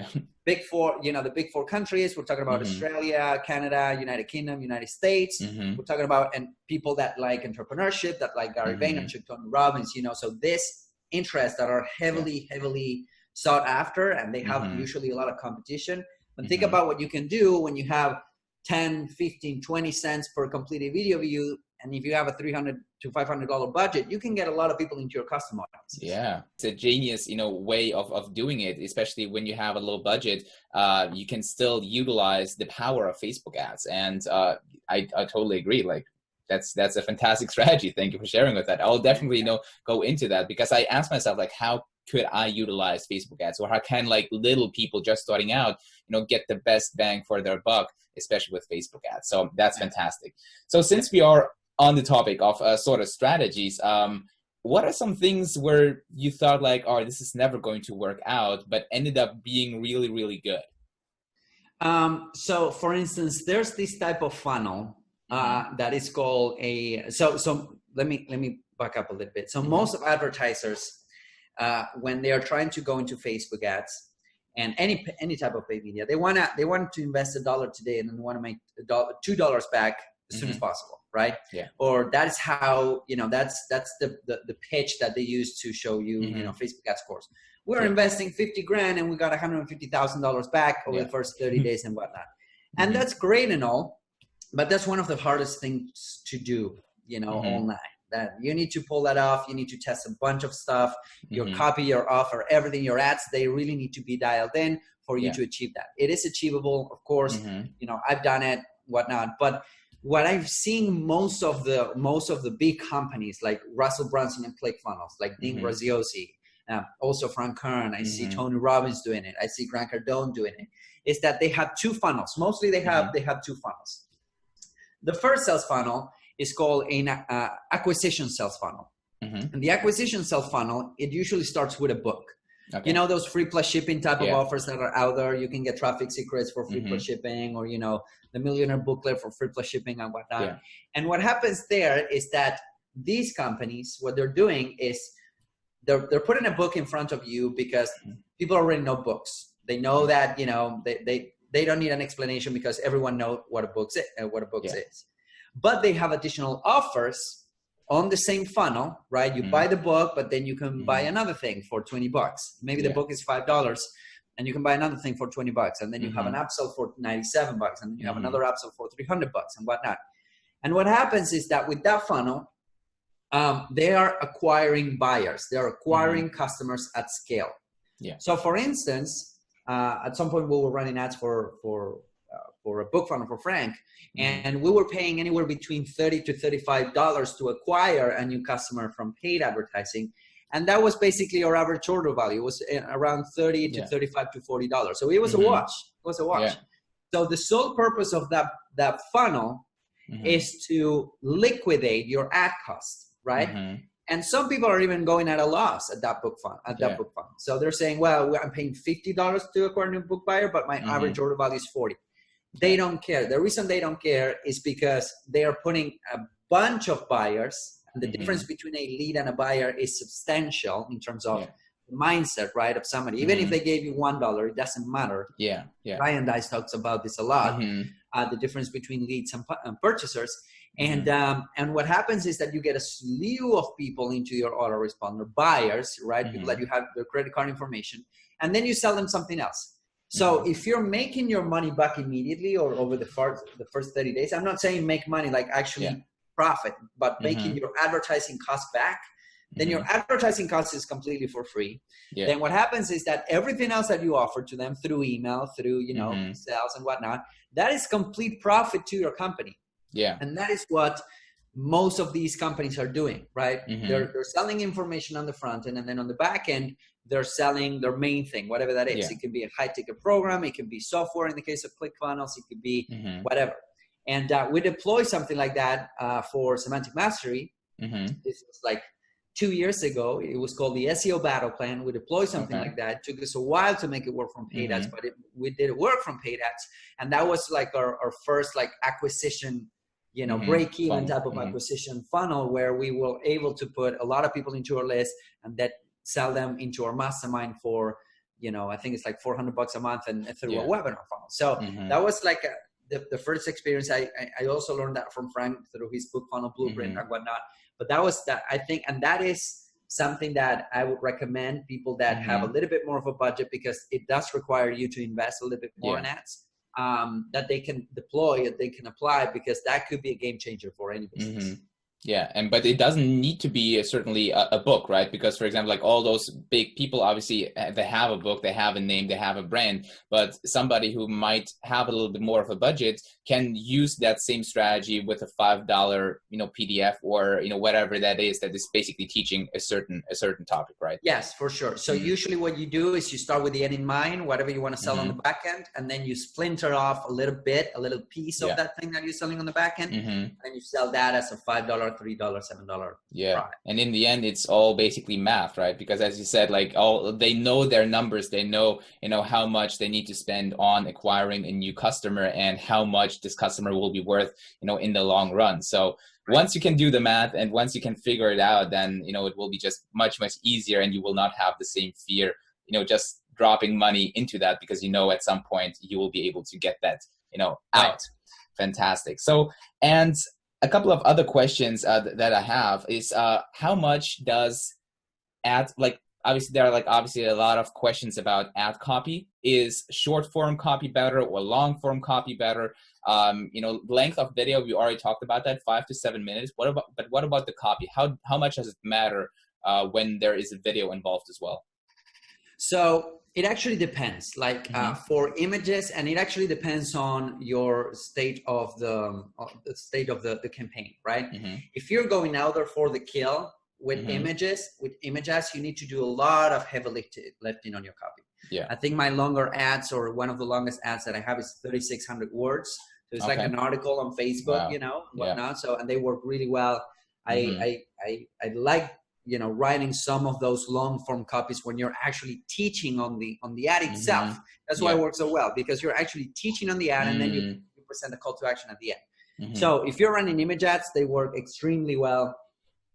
big four, the big four countries. We're talking about Australia, Canada, United Kingdom, United States. We're talking about, and people that like entrepreneurship, that like Gary Vaynerchuk, Tony Robbins, so this interests that are heavily sought after, and they have usually a lot of competition. But think about what you can do when you have 10, 15, 20 cents per completed video view. And if you have a $300 to $500 budget, you can get a lot of people into your custom audiences. Yeah, it's a genius, way of doing it, especially when you have a low budget. You can still utilize the power of Facebook ads. And I totally agree. Like, that's a fantastic strategy. Thank you for sharing with that. I'll definitely, go into that, because I asked myself, like, how could I utilize Facebook ads, or how can like little people just starting out, get the best bang for their buck, especially with Facebook ads. So that's fantastic. So since we are on the topic of sort of strategies, what are some things where you thought like, oh, this is never going to work out, but ended up being really, really good? So for instance, there's this type of funnel that is called so let me back up a little bit. So most of advertisers, when they are trying to go into Facebook ads and any type of paid media, they want to invest $1 today and then want to make $2 back as soon as possible, right? Yeah. Or that's how, that's the pitch that they use to show you, Facebook ad scores. We're investing $50,000 and we got $150,000 back over the first 30 days and whatnot. And that's great and all, but that's one of the hardest things to do, online. That you need to pull that off. You need to test a bunch of stuff, your copy, your offer, everything, your ads, they really need to be dialed in for you to achieve that. It is achievable, of course. I've done it, whatnot. But what I've seen most of the big companies like Russell Brunson and ClickFunnels, like Dean Graziosi, also Frank Kern, I see Tony Robbins doing it, I see Grant Cardone doing it, is that they have two funnels. Mostly they have two funnels. The first sales funnel is called an acquisition sales funnel. And the acquisition sales funnel, it usually starts with a book. Okay. You know, those free plus shipping type of offers that are out there. You can get traffic secrets for free plus shipping, or, you know, the millionaire booklet for free plus shipping and whatnot. Yeah. And what happens there is that these companies, what they're doing is they're putting a book in front of you because people already know books. They know that, you know, they don't need an explanation because everyone knows what a book is. But they have additional offers on the same funnel, right? You buy the book, but then you can buy another thing for $20. Maybe the book is $5 and you can buy another thing for $20. And then you have an upsell for $97, and then you have another upsell for $300 and whatnot. And what happens is that with that funnel, they are acquiring buyers. They're acquiring customers at scale. Yeah. So for instance, at some point we were running ads for a book funnel for Frank, and we were paying anywhere between $30 to $35 to acquire a new customer from paid advertising. And that was basically our average order value. It was around $30 to $35 to $40. So it was a wash. It was a wash. Yeah. So the sole purpose of that funnel is to liquidate your ad cost, right? And some people are even going at a loss at that book fund. So they're saying, well, I'm paying $50 to acquire a new book buyer, but my average order value is $40. They don't care. The reason they don't care is because they are putting a bunch of buyers, and the difference between a lead and a buyer is substantial in terms of the mindset, right, of somebody. Even if they gave you $1, it doesn't matter. Ryan Dice talks about this a lot, the difference between leads and purchasers. And what happens is that you get a slew of people into your autoresponder, buyers, right, people that you have their credit card information, and then you sell them something else. So if you're making your money back immediately or over the first 30 days, I'm not saying make money like actually profit, but making your advertising cost back, then your advertising cost is completely for free. Then what happens is that everything else that you offer to them through email, through, you know, sales and whatnot, that is complete profit to your company. And that is what most of these companies are doing, right? They're selling information on the front end, and then on the back end, they're selling their main thing, whatever that is. It can be a high-ticket program. It can be software in the case of ClickFunnels. It could be whatever. And we deploy something like that for Semantic Mastery. This was like 2 years ago. It was called the SEO Battle Plan. We deployed something like that. It took us a while to make it work from paid ads, but we did it work from paid ads. And that was like our first like acquisition, you know, break-even type of acquisition funnel, where we were able to put a lot of people into our list and that sell them into our mastermind for, you know, I think it's like $400 a month and through a webinar funnel. So that was like the first experience. I also learned that from Frank through his book Funnel Blueprint and whatnot. But that was that, I think, and that is something that I would recommend people that have a little bit more of a budget, because it does require you to invest a little bit more in ads. That they can deploy, that they can apply, because that could be a game changer for any business. But it doesn't need to be certainly a book, right? Because, for example, like all those big people, obviously they have a book, they have a name, they have a brand, but somebody who might have a little bit more of a budget can use that same strategy with a $5, you know, PDF or, you know, whatever that is basically teaching a certain topic, right? Yes, for sure. So usually what you do is you start with the end in mind, whatever you want to sell on the back end, and then you splinter off a little piece of that thing that you're selling on the back end, and you sell that as a $5, $3, $7 product. And in the end, it's all basically math, right? Because as you said, like they know their numbers, they know, you know, how much they need to spend on acquiring a new customer and how much this customer will be worth, you know, in the long run. So once you can do the math and once you can figure it out, then, you know, it will be just much easier, and you will not have the same fear, you know, just dropping money into that, because, you know, at some point you will be able to get that, you know, out. Fantastic. So, and a couple of other questions that I have is how much does obviously there are obviously a lot of questions about ad copy. Is short form copy better or long form copy better? You know, length of video, we already talked about that, 5 to 7 minutes. What about the copy? How much does it matter when there is a video involved as well? So it actually depends, like for images, and it actually depends on your state of the campaign, right? If you're going out there for the kill with images, you need to do a lot of heavy lifting on your copy. Yeah. I think my longer ads, or one of the longest ads that I have, is 3,600 words. So it's like an article on Facebook, you know, whatnot. So, and they work really well. I like, you know, writing some of those long form copies when you're actually teaching on the ad itself. That's why it works so well, because you're actually teaching on the ad, and then you present a call to action at the end. So if you're running image ads, they work extremely well.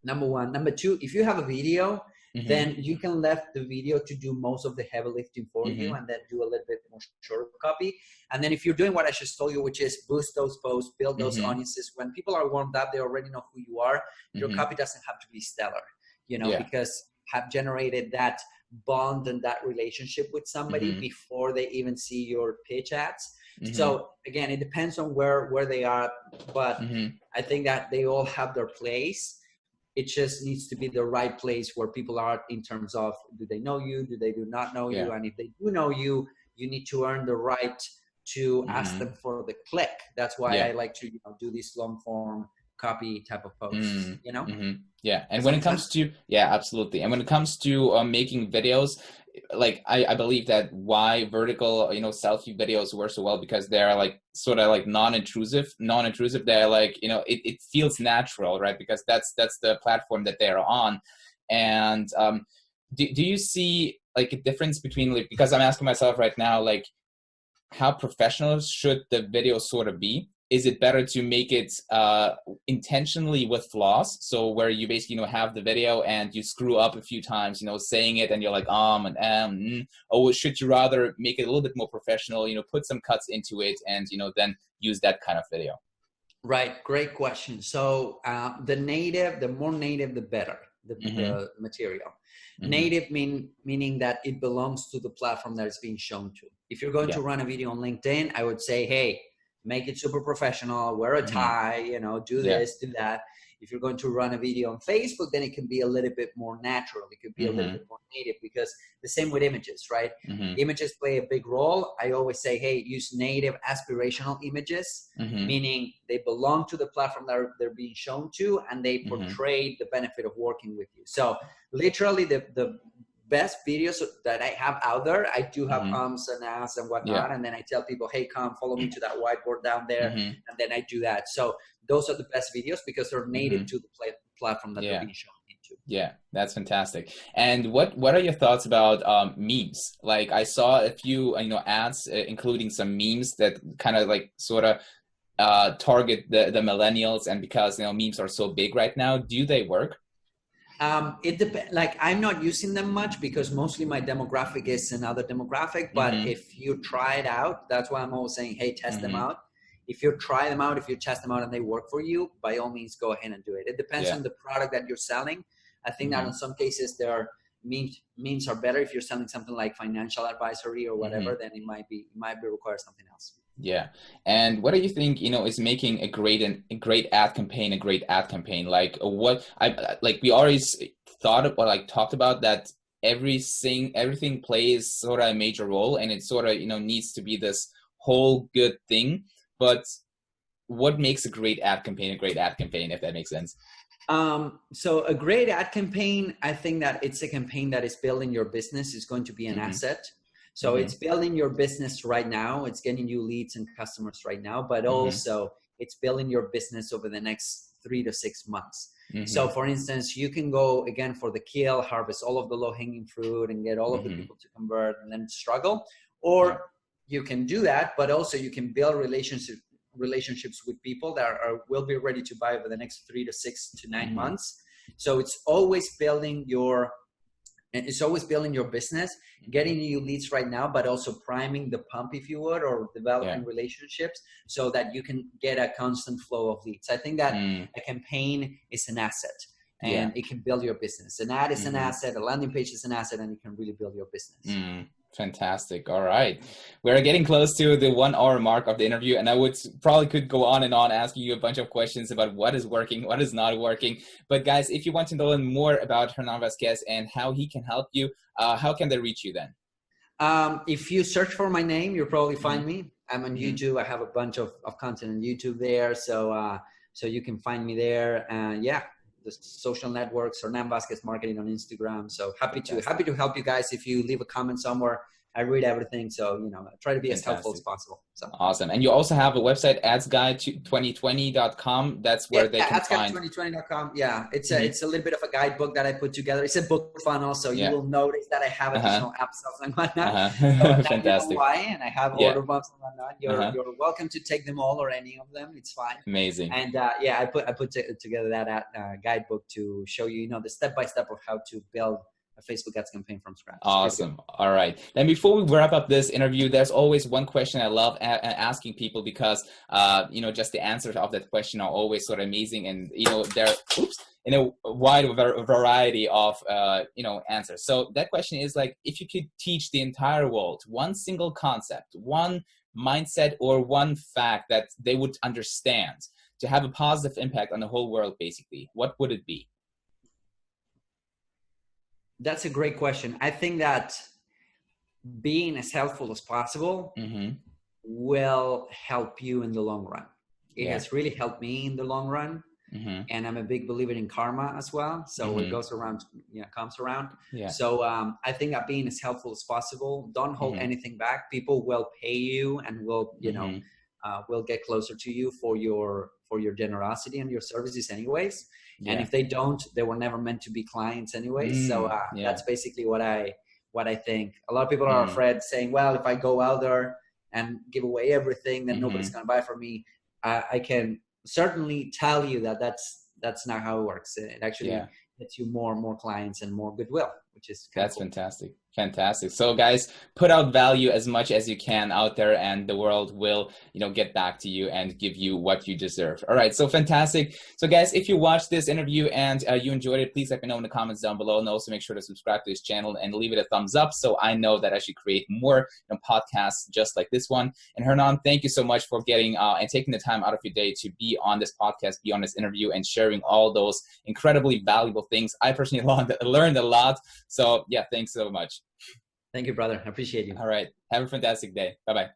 Number one. Number two, if you have a video, then you can left the video to do most of the heavy lifting for you, and then do a little bit more short copy. And then if you're doing what I just told you, which is boost those posts, build those audiences, when people are warmed up, they already know who you are. Your copy doesn't have to be stellar, you know, because have generated that bond and that relationship with somebody before they even see your pitch ads. So again, it depends on where they are, but I think that they all have their place. It just needs to be the right place where people are, in terms of, do they know you? Do they do not know you? And if they do know you, you need to earn the right to ask them for the click. That's why I like to, you know, do this long form copy type of posts, you know? Yeah. And when it comes to, absolutely. And when it comes to making videos, like I believe that why vertical, you know, selfie videos work so well, because they're like sort of like non-intrusive. They're like, you know, it feels natural, right? Because that's the platform that they're on. And do you see like a difference between, like, because I'm asking myself right now, like, how professional should the video sort of be? Is it better to make it intentionally with flaws? So where you basically, you know, have the video and you screw up a few times, you know, saying it, and you're like, or should you rather make it a little bit more professional, you know, put some cuts into it, and, you know, then use that kind of video? Right. Great question. So the more native, the better, the material. Native meaning that it belongs to the platform that it's being shown to. If you're going to run a video on LinkedIn, I would say, hey, make it super professional, wear a tie, you know, do this, do that. If you're going to run a video on Facebook, then it can be a little bit more natural. It could be a little bit more native, because the same with images, right? Images play a big role. I always say, hey, use native aspirational images, meaning they belong to the platform that they're being shown to, and they portray the benefit of working with you. So literally the best videos that I have out there, I do have ums and ahs and whatnot, and then I tell people, hey, come follow me to that whiteboard down there, and then I do that. So those are the best videos, because they're native to the platform that they're being shown into. Yeah, that's fantastic. And what are your thoughts about memes? Like, I saw a few, you know, ads including some memes that kind of like sort of target the millennials, and because, you know, memes are so big right now, do they work? It depends. Like, I'm not using them much, because mostly my demographic is another demographic. But if you try it out, that's why I'm always saying, hey, test them out. If you try them out, if you test them out and they work for you, by all means, go ahead and do it. It depends on the product that you're selling. I think that in some cases there are memes are better. If you're selling something like financial advisory or whatever, then it might require something else. Yeah. And what do you think, you know, is making a great ad campaign a great ad campaign? Like, we always talked about that everything plays sort of a major role, and it sort of, you know, needs to be this whole good thing. But what makes a great ad campaign, if that makes sense? So a great ad campaign, I think that it's a campaign that is building your business, is going to be an asset. So it's building your business right now. It's getting you leads and customers right now, but also it's building your business over the next 3 to 6 months. So for instance, you can go again for the kill, harvest all of the low hanging fruit and get all of the people to convert and then struggle, or you can do that, but also you can build relationships with people that will be ready to buy over the next 3 to 6 to 9 months. So it's always building your business, getting new leads right now, but also priming the pump, if you would, or developing relationships so that you can get a constant flow of leads. I think that a campaign is an asset, and it can build your business. An ad is an asset, a landing page is an asset, and it can really build your business. Fantastic. All right. We're getting close to the 1 hour mark of the interview, and I would probably could go on and on asking you a bunch of questions about what is working, what is not working. But guys, if you want to learn more about Hernan Vazquez and how he can help you, how can they reach you then? If you search for my name, you'll probably find me. I'm on YouTube. I have a bunch of content on YouTube there. So you can find me there. Yeah, the social networks, Hernan Vazquez Marketing on Instagram. So happy to help you guys. If you leave a comment somewhere, I read everything. So, you know, I try to be as helpful as possible. So awesome. And you also have a website, adsguide2020.com. That's where they can find. adsguide2020.com. Yeah. It's a little bit of a guidebook that I put together. It's a book funnel. So you will notice that I have additional upsells and whatnot. So fantastic. You know why, and I have order bumps and whatnot. You're welcome to take them all or any of them. It's fine. Amazing. And I put together that guidebook to show you, you know, the step-by-step of how to build a Facebook ads campaign from scratch. Awesome. All right. Then before we wrap up this interview, there's always one question I love asking people because, you know, just the answers of that question are always sort of amazing. And, you know, they're in a wide variety of, you know, answers. So that question is like, if you could teach the entire world one single concept, one mindset, or one fact that they would understand to have a positive impact on the whole world, basically, what would it be? That's a great question. I think that being as helpful as possible will help you in the long run. It has really helped me in the long run. And I'm a big believer in karma as well. So what goes around, you know, comes around. So I think that being as helpful as possible, don't hold anything back. People will pay you and will, you know, will get closer to you for your generosity and your services anyways. And if they don't, they were never meant to be clients anyways. So that's basically what I think. A lot of people are afraid, saying, well, if I go out there and give away everything, then nobody's going to buy from me. I can certainly tell you that that's not how it works. It actually gets you more clients and more goodwill, which is that's cool. Fantastic. So guys, put out value as much as you can out there, and the world will, you know, get back to you and give you what you deserve. All right. So fantastic. So guys, if you watched this interview and you enjoyed it, please let me know in the comments down below, and also make sure to subscribe to this channel and leave it a thumbs up so I know that I should create more, you know, podcasts just like this one. And Hernan, thank you so much for getting and taking the time out of your day to be on this podcast, be on this interview, and sharing all those incredibly valuable things. I personally learned a lot. So yeah, thanks so much. Thank you, brother. I appreciate you. All right. Have a fantastic day. Bye-bye.